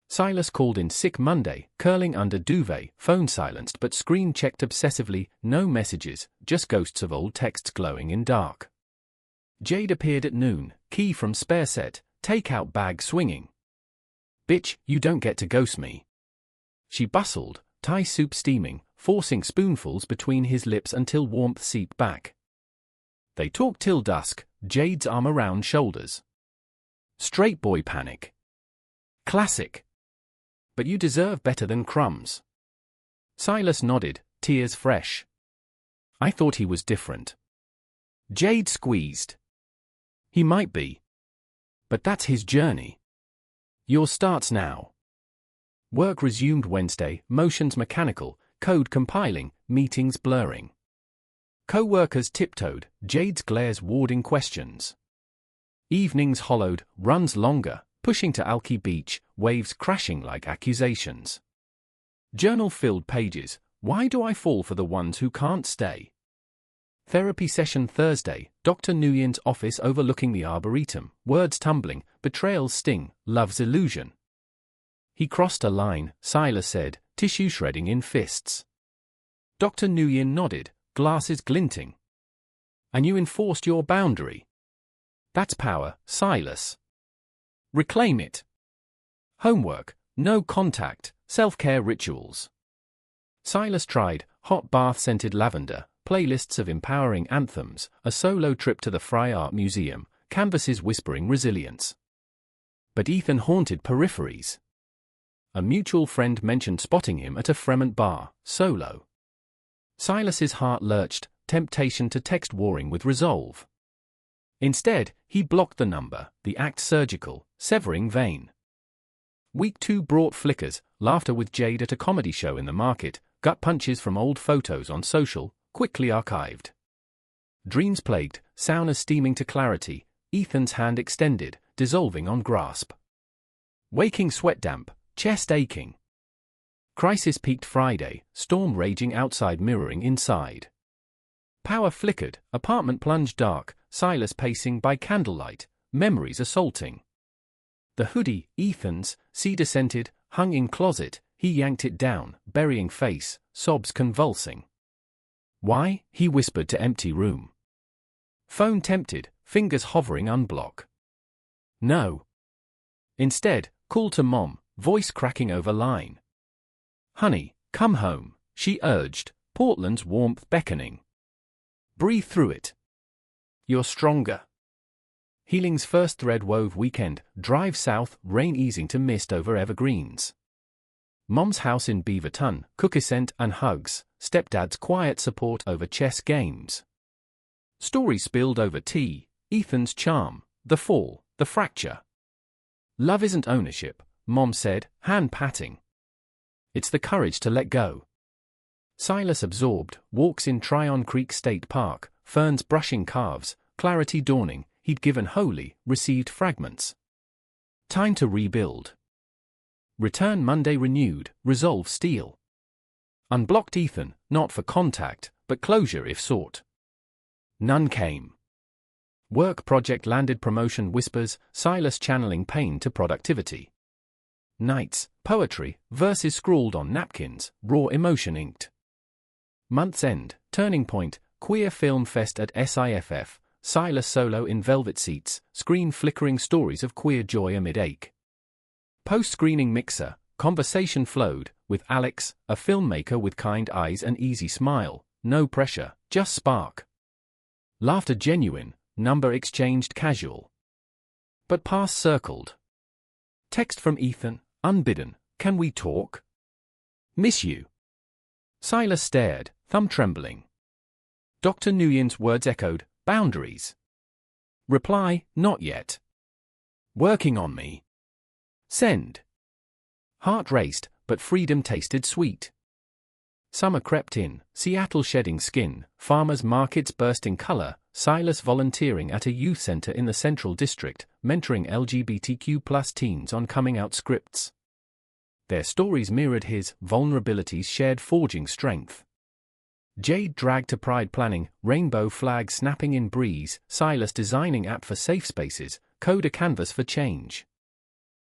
Silas called in sick Monday, curling under duvet, phone silenced but screen checked obsessively, no messages, just ghosts of old texts glowing in dark. Jade appeared at noon, key from spare set, take-out bag swinging. Bitch, you don't get to ghost me. She bustled, Thai soup steaming, forcing spoonfuls between his lips until warmth seeped back. They talked till dusk, Jade's arm around shoulders. Straight boy panic. Classic. But you deserve better than crumbs. Silas nodded, tears fresh. I thought he was different. Jade squeezed. He might be. But that's his journey. Yours starts now. Work resumed Wednesday, motions mechanical, code compiling, meetings blurring. Co-workers tiptoed, Jade's glares warding questions. Evenings hollowed, runs longer, pushing to Alki Beach, waves crashing like accusations. Journal-filled pages, why do I fall for the ones who can't stay? Therapy session Thursday, Dr. Nguyen's office overlooking the arboretum, words tumbling, betrayal's sting, love's illusion. He crossed a line, Silas said, tissue shredding in fists. Dr. Nguyen nodded, glasses glinting. And you enforced your boundary. That's power, Silas. Reclaim it. Homework, no contact, self-care rituals. Silas tried, hot bath-scented lavender, playlists of empowering anthems, a solo trip to the Fry Art Museum, canvases whispering resilience. But Ethan haunted peripheries. A mutual friend mentioned spotting him at a Fremont bar, solo. Silas's heart lurched, temptation to text warring with resolve. Instead, he blocked the number, the act surgical, severing vein. Week 2 brought flickers, laughter with Jade at a comedy show in the market, gut punches from old photos on social, quickly archived. Dreams plagued, Sauna steaming to clarity, Ethan's hand extended, dissolving on grasp. Waking sweat damp, chest aching. Crisis peaked Friday, storm raging outside mirroring inside. Power flickered, apartment plunged dark, Silas pacing by candlelight, memories assaulting. The hoodie, Ethan's, cedar-scented, hung in closet, he yanked it down, burying face, sobs convulsing. Why? He whispered to empty room. Phone tempted, fingers hovering unblock. No. Instead, call to mom, voice cracking over line. Honey, come home, she urged, Portland's warmth beckoning. Breathe through it. You're stronger. Healing's first thread wove weekend, drive south, rain easing to mist over evergreens. Mom's house in Beaverton, cookie-scent and hugs, stepdad's quiet support over chess games. Stories spilled over tea, Ethan's charm, the fall, the fracture. Love isn't ownership, Mom said, hand-patting. It's the courage to let go. Silas absorbed, walks in Tryon Creek State Park, ferns brushing calves, clarity dawning, he'd given wholly, received fragments. Time to rebuild. Return Monday renewed, resolve steel. Unblocked Ethan, not for contact, but closure if sought. None came. Work project landed promotion whispers, Silas channeling pain to productivity. Nights, poetry, verses scrawled on napkins, raw emotion inked. Month's end, turning point, queer film fest at SIFF, Silas solo in velvet seats, screen flickering stories of queer joy amid ache. Post-screening mixer, conversation flowed, with Alex, a filmmaker with kind eyes and easy smile, no pressure, just spark. Laughter genuine, number exchanged casual. But pass circled. Text from Ethan, unbidden, can we talk? Miss you. Silas stared, thumb trembling. Dr. Nguyen's words echoed, boundaries. Reply, not yet. Working on me. Send. Heart raced, but freedom tasted sweet. Summer crept in, Seattle shedding skin, farmers' markets bursting color, Silas volunteering at a youth center in the Central District, mentoring LGBTQ+ teens on coming-out scripts. Their stories mirrored his, vulnerabilities shared forging strength. Jade dragged to pride planning, rainbow flag snapping in breeze, Silas designing app for safe spaces, code a canvas for change.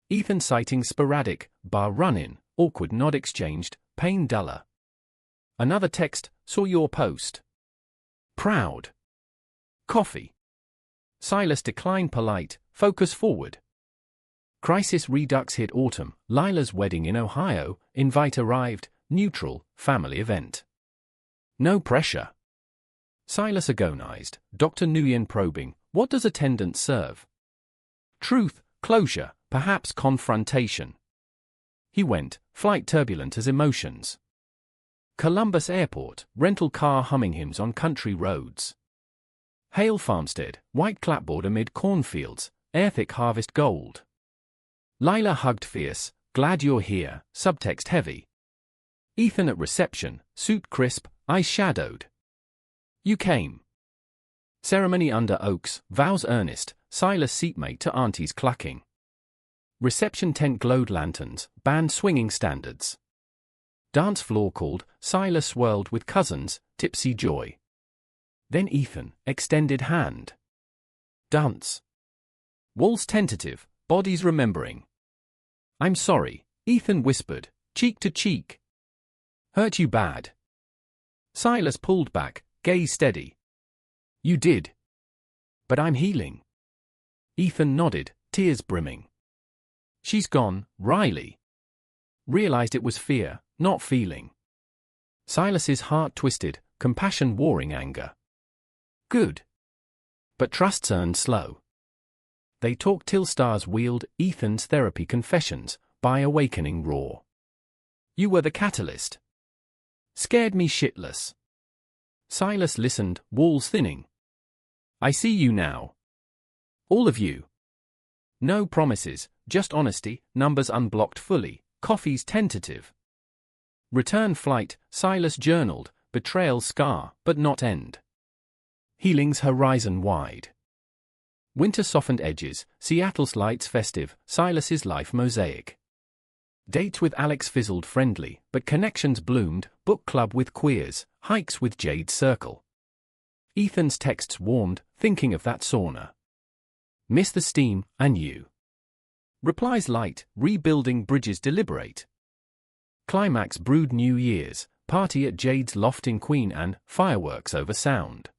Ethan citing sporadic, bar run-in, awkward nod exchanged, pain duller. Another text, saw your post. Proud. Coffee. Silas declined polite, focus forward. Crisis redux hit autumn, Lila's wedding in Ohio, invite arrived, neutral, family event. No pressure. Silas agonized, Dr. Nguyen probing, what does attendance serve? Truth, closure, perhaps confrontation. He went, flight turbulent as emotions. Columbus Airport, rental car humming hymns on country roads. Hale Farmstead, white clapboard amid cornfields, air-thick harvest gold. Lila hugged fierce, glad you're here, subtext heavy. Ethan at reception, suit crisp, eyes shadowed. You came. Ceremony under oaks, vows earnest, Silas seatmate to auntie's clucking. Reception tent glowed lanterns, band swinging standards. Dance floor called, Silas swirled with cousins, tipsy joy. Then Ethan, extended hand. Dance. Walls tentative, bodies remembering. I'm sorry, Ethan whispered, cheek to cheek. Hurt you bad. Silas pulled back, gaze steady. You did. But I'm healing. Ethan nodded, tears brimming. She's gone, Riley. Realized it was fear, not feeling. Silas's heart twisted, compassion warring anger. Good. But trust's earned slow. They talked till stars wheeled, Ethan's therapy confessions, by awakening raw. You were the catalyst. Scared me shitless. Silas listened, walls thinning. I see you now. All of you. No promises, just honesty, numbers unblocked fully, coffees tentative. Return flight, Silas journaled, betrayal scar, but not end. Healing's horizon wide. Winter softened edges, Seattle's lights festive, Silas's life mosaic. Dates with Alex fizzled friendly, but connections bloomed, book club with queers, hikes with Jade's circle. Ethan's texts warmed, thinking of that sauna. Miss the steam, and you. Replies light, rebuilding bridges deliberate. Climax brewed New Year's, party at Jade's loft in Queen Anne, fireworks over sound.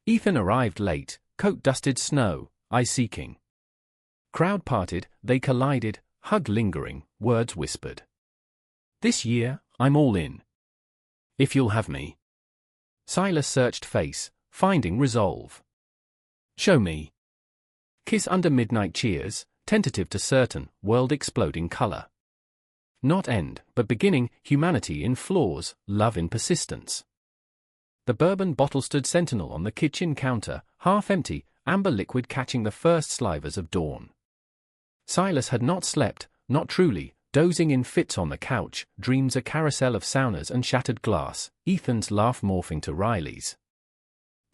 Ethan arrived late, coat dusted snow, eye seeking. Crowd parted, they collided, hug lingering, words whispered. This year, I'm all in. If you'll have me. Silas searched face, finding resolve. Show me. Kiss under midnight cheers, tentative to certain, world exploding color. Not end, but beginning, humanity in flaws, love in persistence. The bourbon bottle stood sentinel on the kitchen counter, half empty, amber liquid catching the first slivers of dawn. Silas had not slept, not truly, dozing in fits on the couch, dreams a carousel of saunas and shattered glass, Ethan's laugh morphing to Riley's.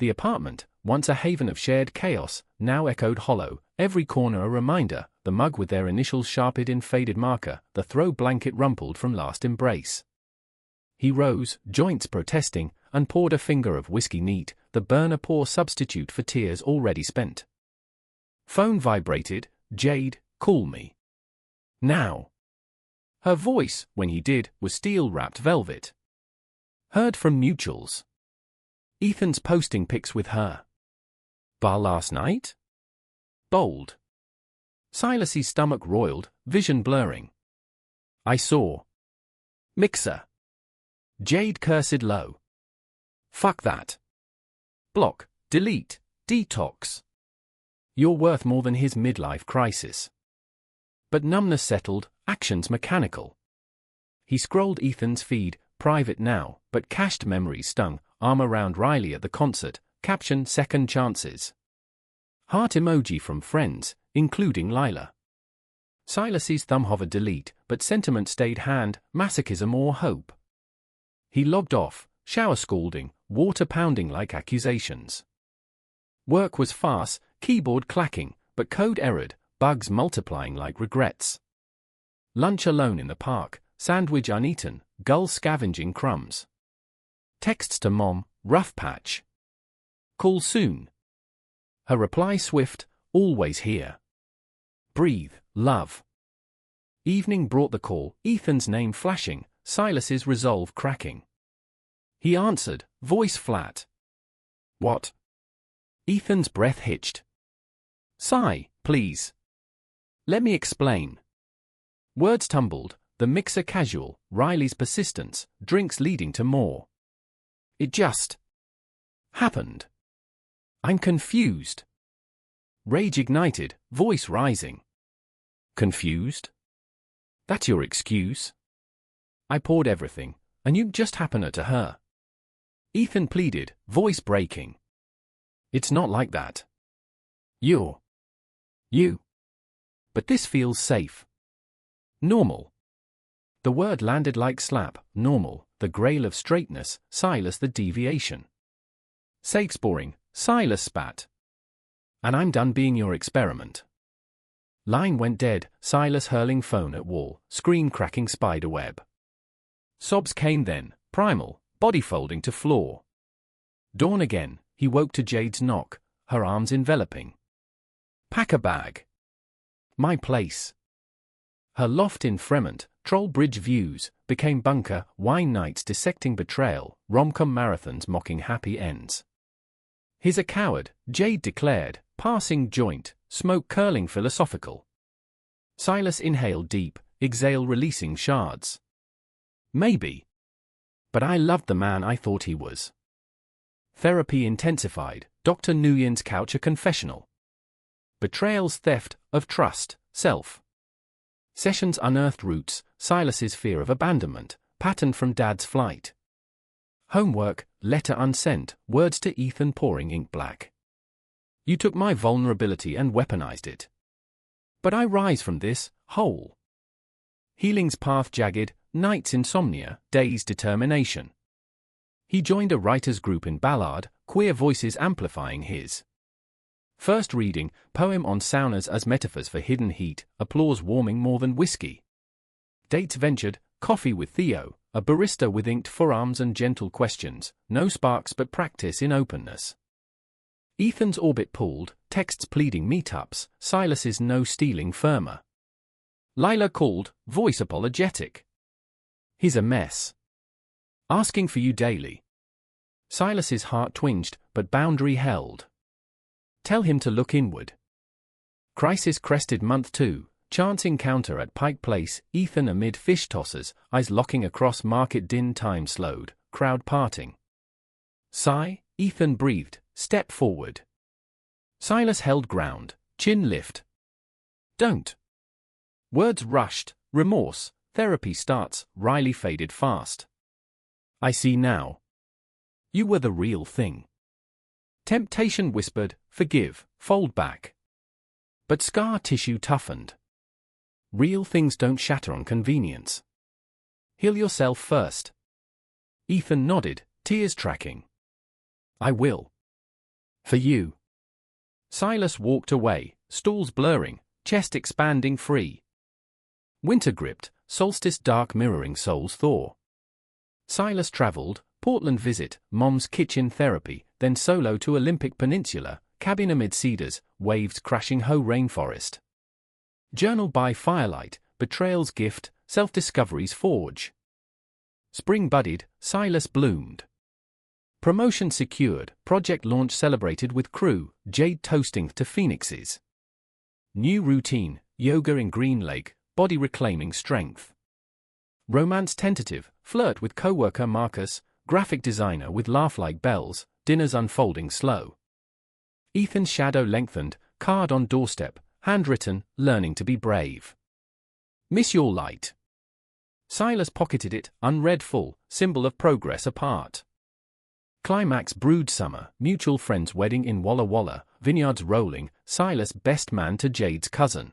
The apartment, once a haven of shared chaos, now echoed hollow, every corner a reminder, the mug with their initials sharpened in faded marker, the throw blanket rumpled from last embrace. He rose, joints protesting, and poured a finger of whiskey neat, the burner poor substitute for tears already spent. Phone vibrated, Jade, call me. Now. Her voice, when he did, was steel-wrapped velvet. Heard from mutuals. Ethan's posting pics with her. Bar last night? Bold. Silas's stomach roiled, vision blurring. I saw. Mixer. Jade cursed low. Fuck that. Block, delete, detox. You're worth more than his midlife crisis. But numbness settled, actions mechanical. He scrolled Ethan's feed, private now, but cached memories stung, arm around Riley at the concert, caption second chances. Heart emoji from friends, including Lila. Silas's thumb hovered delete, but sentiment stayed hand, masochism or hope. He logged off, shower scalding, water pounding like accusations. Work was farce, keyboard clacking, but code errored, bugs multiplying like regrets. Lunch alone in the park, sandwich uneaten, gull scavenging crumbs. Texts to mom, rough patch. Call soon. Her reply swift, always here. Breathe, love. Evening brought the call, Ethan's name flashing, Silas's resolve cracking. He answered, voice flat. What? Ethan's breath hitched. Sigh, please. Let me explain. Words tumbled, the mixer casual, Riley's persistence, drinks leading to more. It just happened. I'm confused. Rage ignited, voice rising. Confused? That's your excuse? I poured everything, and you just happened to her. Ethan pleaded, voice breaking. It's not like that. You. But this feels safe. Normal. The word landed like slap, normal, the grail of straightness, Silas the deviation. Safe's boring, Silas spat. And I'm done being your experiment. Line went dead, Silas hurling phone at wall, screen cracking spider web. Sobs came then, primal, body folding to floor. Dawn again, he woke to Jade's knock, her arms enveloping. Pack a bag. My place. Her loft in Fremont, Troll Bridge views, became bunker, wine nights dissecting betrayal, rom-com marathons mocking happy ends. He's a coward, Jade declared, passing joint, smoke curling philosophical. Silas inhaled deep, exhale releasing shards. Maybe. But I loved the man I thought he was. Therapy intensified, Dr. Nguyen's couch a confessional. Betrayal's theft, of trust, self. Sessions unearthed roots, Silas's fear of abandonment, patterned from Dad's flight. Homework, letter unsent, words to Ethan pouring ink black. You took my vulnerability and weaponized it. But I rise from this, whole. Healing's path jagged, nights insomnia, days determination. He joined a writers' group in Ballard, queer voices amplifying his. First reading, poem on saunas as metaphors for hidden heat, applause warming more than whiskey. Dates ventured, coffee with Theo, a barista with inked forearms and gentle questions, no sparks but practice in openness. Ethan's orbit pulled, texts pleading meetups, Silas's no stealing firmer. Lila called, voice apologetic. He's a mess. Asking for you daily. Silas's heart twinged, but boundary held. Tell him to look inward. Crisis crested month 2, chance encounter at Pike Place, Ethan amid fish tossers, eyes locking across market din time slowed, crowd parting. Sigh, Ethan breathed, step forward. Silas held ground, chin lift. Don't. Words rushed, remorse, therapy starts, Riley faded fast. I see now. You were the real thing. Temptation whispered, forgive, fold back. But scar tissue toughened. Real things don't shatter on convenience. Heal yourself first. Ethan nodded, tears tracking. I will. For you. Silas walked away, stalls blurring, chest expanding free. Winter gripped, solstice dark mirroring soul's thaw. Silas traveled, Portland visit, mom's kitchen therapy, then solo to Olympic Peninsula, cabin amid cedars, waves crashing Ho rainforest. Journal by firelight, betrayal's gift, self-discovery's forge. Spring budded, Silas bloomed. Promotion secured, project launch celebrated with crew, Jade toasting to phoenixes. New routine, yoga in Green Lake, body reclaiming strength. Romance tentative, flirt with co-worker Marcus, graphic designer with laugh like bells, dinners unfolding slow. Ethan's shadow lengthened, card on doorstep, handwritten, learning to be brave. Miss your light. Silas pocketed it, unread full, symbol of progress apart. Climax brewed summer, mutual friends wedding in Walla Walla, vineyards rolling, Silas best man to Jade's cousin.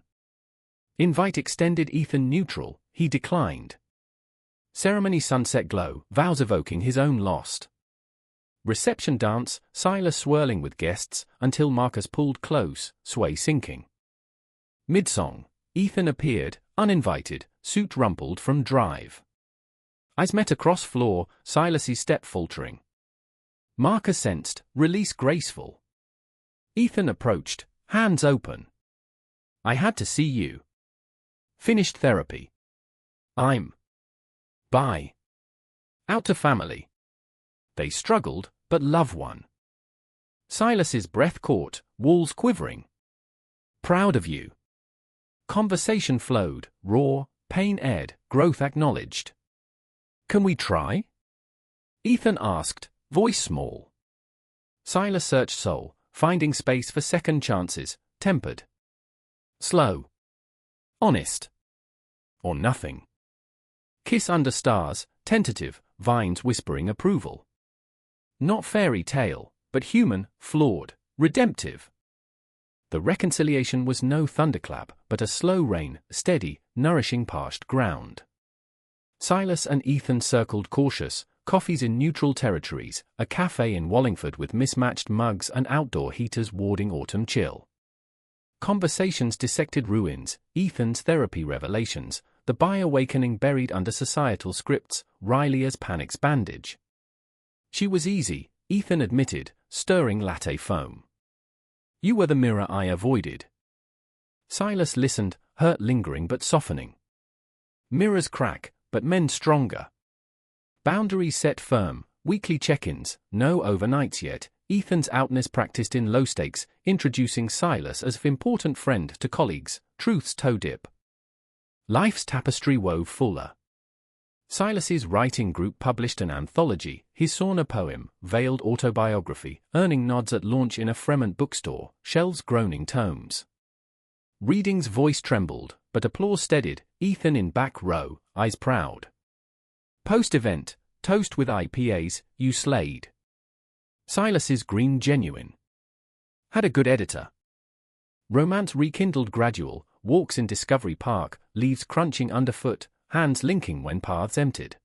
Invite extended Ethan neutral, he declined. Ceremony sunset glow, vows evoking his own lost. Reception dance, Silas swirling with guests, until Marcus pulled close, sway sinking. Mid-song, Ethan appeared, uninvited, suit rumpled from drive. Eyes met across floor, Silas's step faltering. Marcus sensed, release graceful. Ethan approached, hands open. I had to see you. Finished therapy. I'm. Bye. Out to family. They struggled, but love won. Silas's breath caught, walls quivering. Proud of you. Conversation flowed, raw, pain aired, growth acknowledged. Can we try? Ethan asked, voice small. Silas searched soul, finding space for second chances, tempered. Slow. Honest. Or nothing. Kiss under stars, tentative, vines whispering approval. Not fairy tale, but human, flawed, redemptive. The reconciliation was no thunderclap, but a slow rain, steady, nourishing parched ground. Silas and Ethan circled cautious, coffees in neutral territories, a cafe in Wallingford with mismatched mugs and outdoor heaters warding autumn chill. Conversations dissected ruins, Ethan's therapy revelations, the bi-awakening buried under societal scripts, Riley as panic's bandage. She was easy, Ethan admitted, stirring latte foam. You were the mirror I avoided. Silas listened, hurt lingering but softening. Mirrors crack, but men stronger. Boundaries set firm, weekly check-ins, no overnights yet, Ethan's outness practiced in low stakes, introducing Silas as important friend to colleagues, truth's toe dip. Life's tapestry wove fuller. Silas's writing group published an anthology, his Sauna poem, veiled autobiography, earning nods at launch in a Fremont bookstore, shelves groaning tomes. Reading's voice trembled, but applause steadied, Ethan in back row, eyes proud. Post-event, toast with IPAs, you slayed. Silas's green genuine. Had a good editor. Romance rekindled gradual, walks in Discovery Park, leaves crunching underfoot, hands linking when paths emptied.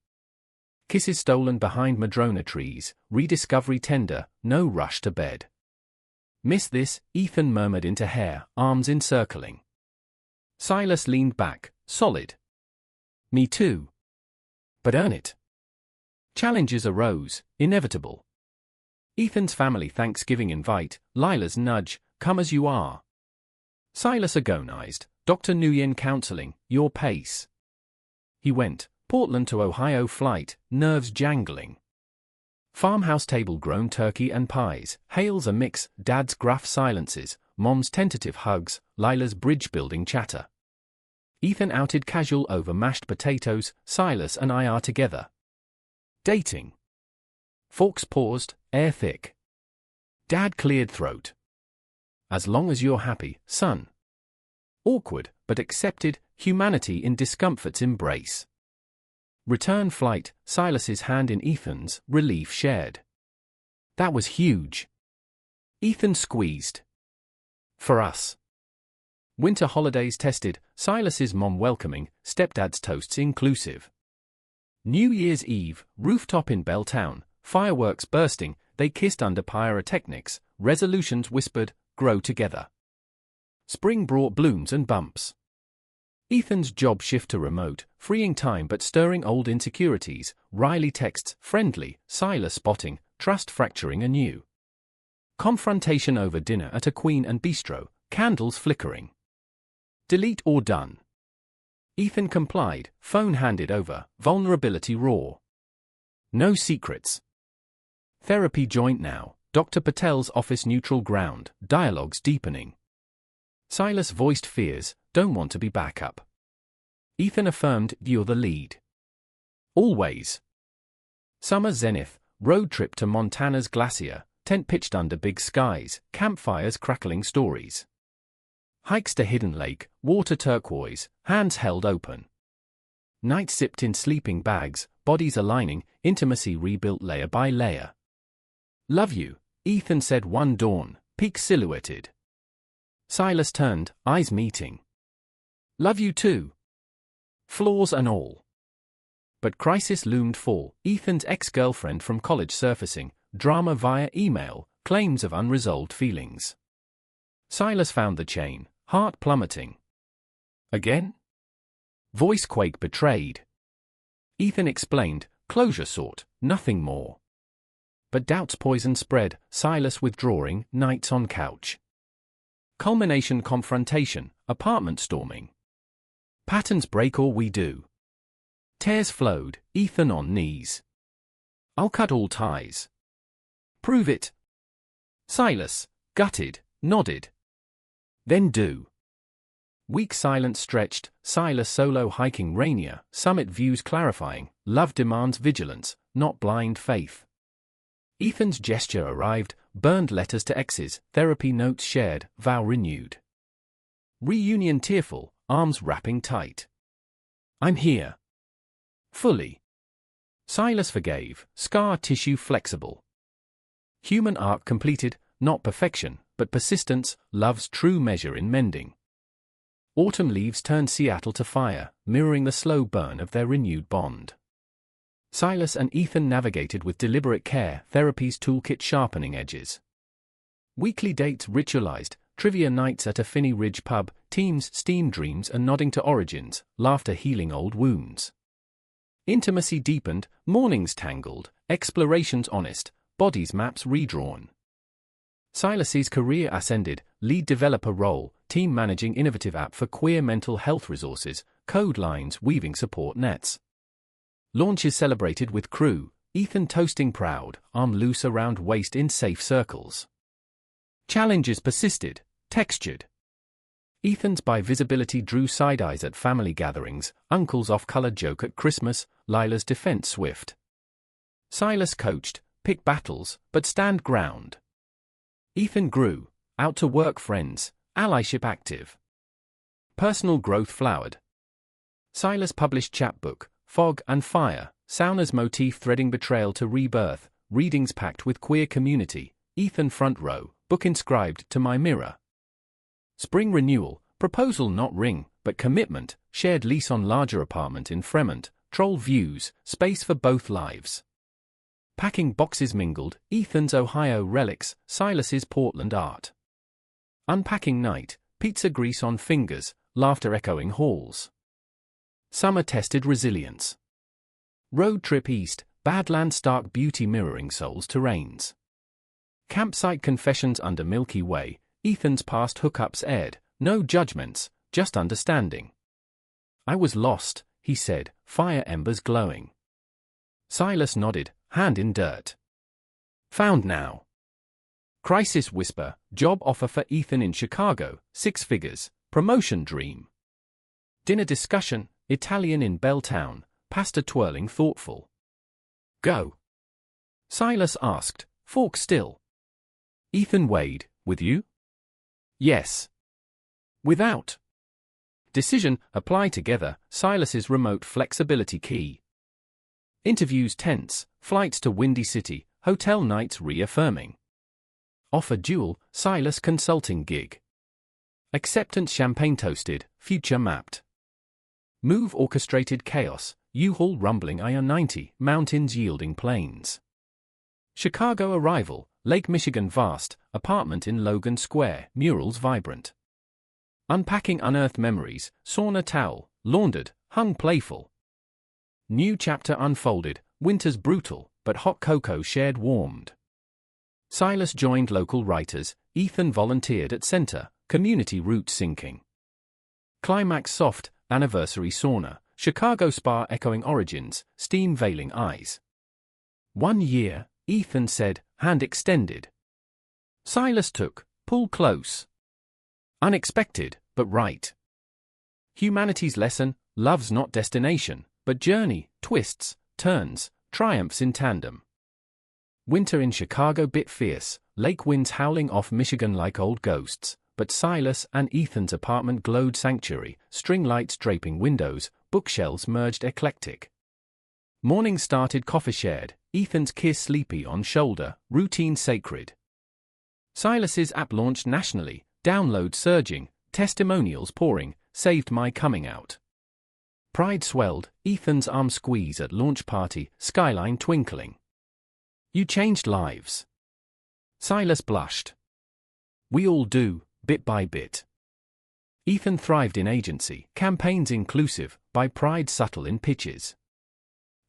Kisses stolen behind madrona trees, rediscovery tender, no rush to bed. Miss this, Ethan murmured into hair, arms encircling. Silas leaned back, solid. Me too. But earn it. Challenges arose, inevitable. Ethan's family Thanksgiving invite, Lila's nudge, come as you are. Silas agonized, Dr. Nguyen counseling, your pace. He went, Portland to Ohio flight, nerves jangling. Farmhouse table grown turkey and pies, hails a mix, dad's gruff silences, mom's tentative hugs, Lila's bridge-building chatter. Ethan outed casual over mashed potatoes, Silas and I are together. Dating. Forks paused, air thick. Dad cleared throat. As long as you're happy, son. Awkward, but accepted, humanity in discomfort's embrace. Return flight, Silas's hand in Ethan's, relief shared. That was huge. Ethan squeezed. For us. Winter holidays tested, Silas's mom welcoming, stepdad's toasts inclusive. New Year's Eve, rooftop in Belltown, fireworks bursting, they kissed under pyrotechnics, resolutions whispered, grow together. Spring brought blooms and bumps. Ethan's job shift to remote, freeing time but stirring old insecurities, Riley texts, friendly, Silas spotting, trust fracturing anew. Confrontation over dinner at a Queen and Bistro, candles flickering. Delete or done. Ethan complied, phone handed over, vulnerability raw. No secrets. Therapy joint now, Dr. Patel's office neutral ground, dialogues deepening. Silas voiced fears, don't want to be backup. Ethan affirmed, you're the lead. Always. Summer zenith, road trip to Montana's glacier, tent pitched under big skies, campfires crackling stories. Hikes to hidden lake, water turquoise, hands held open. Night sipped in sleeping bags, bodies aligning, intimacy rebuilt layer by layer. Love you, Ethan said one dawn, peak silhouetted. Silas turned, eyes meeting. Love you too. Flaws and all. But crisis loomed fall, Ethan's ex-girlfriend from college surfacing, drama via email, claims of unresolved feelings. Silas found the chain, heart plummeting. Again? Voice quake betrayed. Ethan explained, closure sought, nothing more. But doubt's poison spread, Silas withdrawing, nights on couch. Culmination confrontation, apartment storming. Patterns break or we do. Tears flowed, Ethan on knees. I'll cut all ties. Prove it. Silas, gutted, nodded. Then do. Weak silence stretched, Silas solo hiking Rainier, summit views clarifying, love demands vigilance, not blind faith. Ethan's gesture arrived, burned letters to exes, therapy notes shared, vow renewed. Reunion tearful, arms wrapping tight. I'm here. Fully. Silas forgave, scar tissue flexible. Human arc completed, not perfection, but persistence, love's true measure in mending. Autumn leaves turned Seattle to fire, mirroring the slow burn of their renewed bond. Silas and Ethan navigated with deliberate care, therapy's toolkit sharpening edges. Weekly dates ritualized, trivia nights at a Finney Ridge pub, teams steam dreams and nodding to origins, laughter healing old wounds. Intimacy deepened, mornings tangled, explorations honest, bodies maps redrawn. Silas's career ascended, lead developer role, team managing innovative app for queer mental health resources, code lines weaving support nets. Launches celebrated with crew, Ethan toasting proud, arm loose around waist in safe circles. Challenges persisted, textured. Ethan's by visibility drew side eyes at family gatherings, uncle's off-color joke at Christmas, Lila's defense swift. Silas coached, pick battles, but stand ground. Ethan grew, out to work friends, allyship active. Personal growth flowered. Silas published chapbook, Fog and Fire, Sauna's motif threading betrayal to rebirth, readings packed with queer community, Ethan front row, book inscribed to my mirror. Spring renewal, proposal not ring, but commitment, shared lease on larger apartment in Fremont, troll views, space for both lives. Packing boxes mingled, Ethan's Ohio relics, Silas's Portland art. Unpacking night, pizza grease on fingers, laughter echoing halls. Summer tested resilience. Road trip east, Badland stark beauty mirroring soul's terrains. Campsite confessions under Milky Way, Ethan's past hookups aired, no judgments, just understanding. I was lost, he said, fire embers glowing. Silas nodded, hand in dirt. Found now. Crisis whisper, job offer for Ethan in Chicago, 6 figures, promotion dream. Dinner discussion, Italian in Belltown, pasta twirling thoughtful. Go. Silas asked, fork still. Ethan weighed, with you? Yes. Without. Decision, apply together, Silas's remote flexibility key. Interviews tense, flights to Windy City, hotel nights reaffirming. Offer dual, Silas consulting gig. Acceptance champagne toasted, future mapped. Move orchestrated chaos, U-Haul rumbling I-90, mountains yielding plains. Chicago arrival, Lake Michigan vast, apartment in Logan Square, murals vibrant. Unpacking unearthed memories, sauna towel, laundered, hung playful. New chapter unfolded, winter's brutal, but hot cocoa shared warmed. Silas joined local writers, Ethan volunteered at center, community roots sinking. Climax soft, anniversary sauna, Chicago spa echoing origins, steam veiling eyes. 1 year, Ethan said, hand extended. Silas took, pull close. Unexpected, but right. Humanity's lesson, love's not destination, but journey, twists, turns, triumphs in tandem. Winter in Chicago bit fierce, lake winds howling off Michigan like old ghosts, but Silas and Ethan's apartment glowed sanctuary, string lights draping windows, bookshelves merged eclectic. Morning started coffee shared, Ethan's kiss sleepy on shoulder, routine sacred. Silas's app launched nationally, download surging, testimonials pouring, saved my coming out. Pride swelled, Ethan's arm squeeze at launch party, skyline twinkling. You changed lives. Silas blushed. We all do, bit by bit. Ethan thrived in agency, campaigns inclusive, by pride subtle in pitches.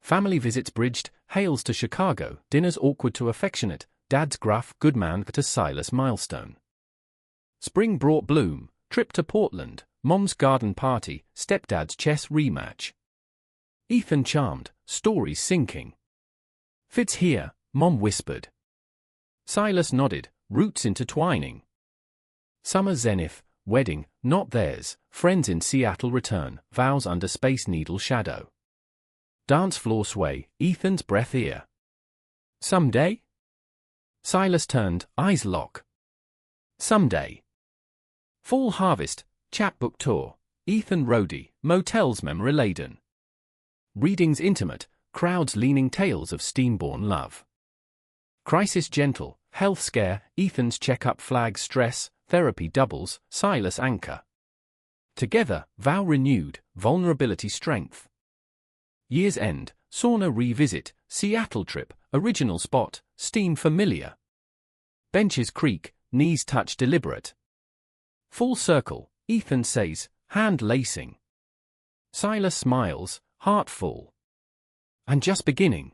Family visits bridged, hails to Chicago, dinners awkward to affectionate, dad's gruff, good man to Silas milestone. Spring brought bloom, trip to Portland, mom's garden party, stepdad's chess rematch. Ethan charmed, stories sinking. Fit's here, mom whispered. Silas nodded, roots intertwining. Summer zenith, wedding, not theirs, friends in Seattle return, vows under Space Needle shadow. Dance floor sway, Ethan's breath ear. Someday? Silas turned, eyes lock. Someday. Fall harvest, chapbook tour, Ethan roadie, motels memory-laden. Readings intimate, crowds leaning tales of steam-born love. Crisis gentle, health scare, Ethan's check-up flag stress, therapy doubles, Silas anchor. Together, vow renewed, vulnerability strength. Year's end, sauna revisit, Seattle trip, original spot, steam familiar. Benches creak, knees touch deliberate. Full circle, Ethan says, hand lacing. Silas smiles, heart full. And just beginning.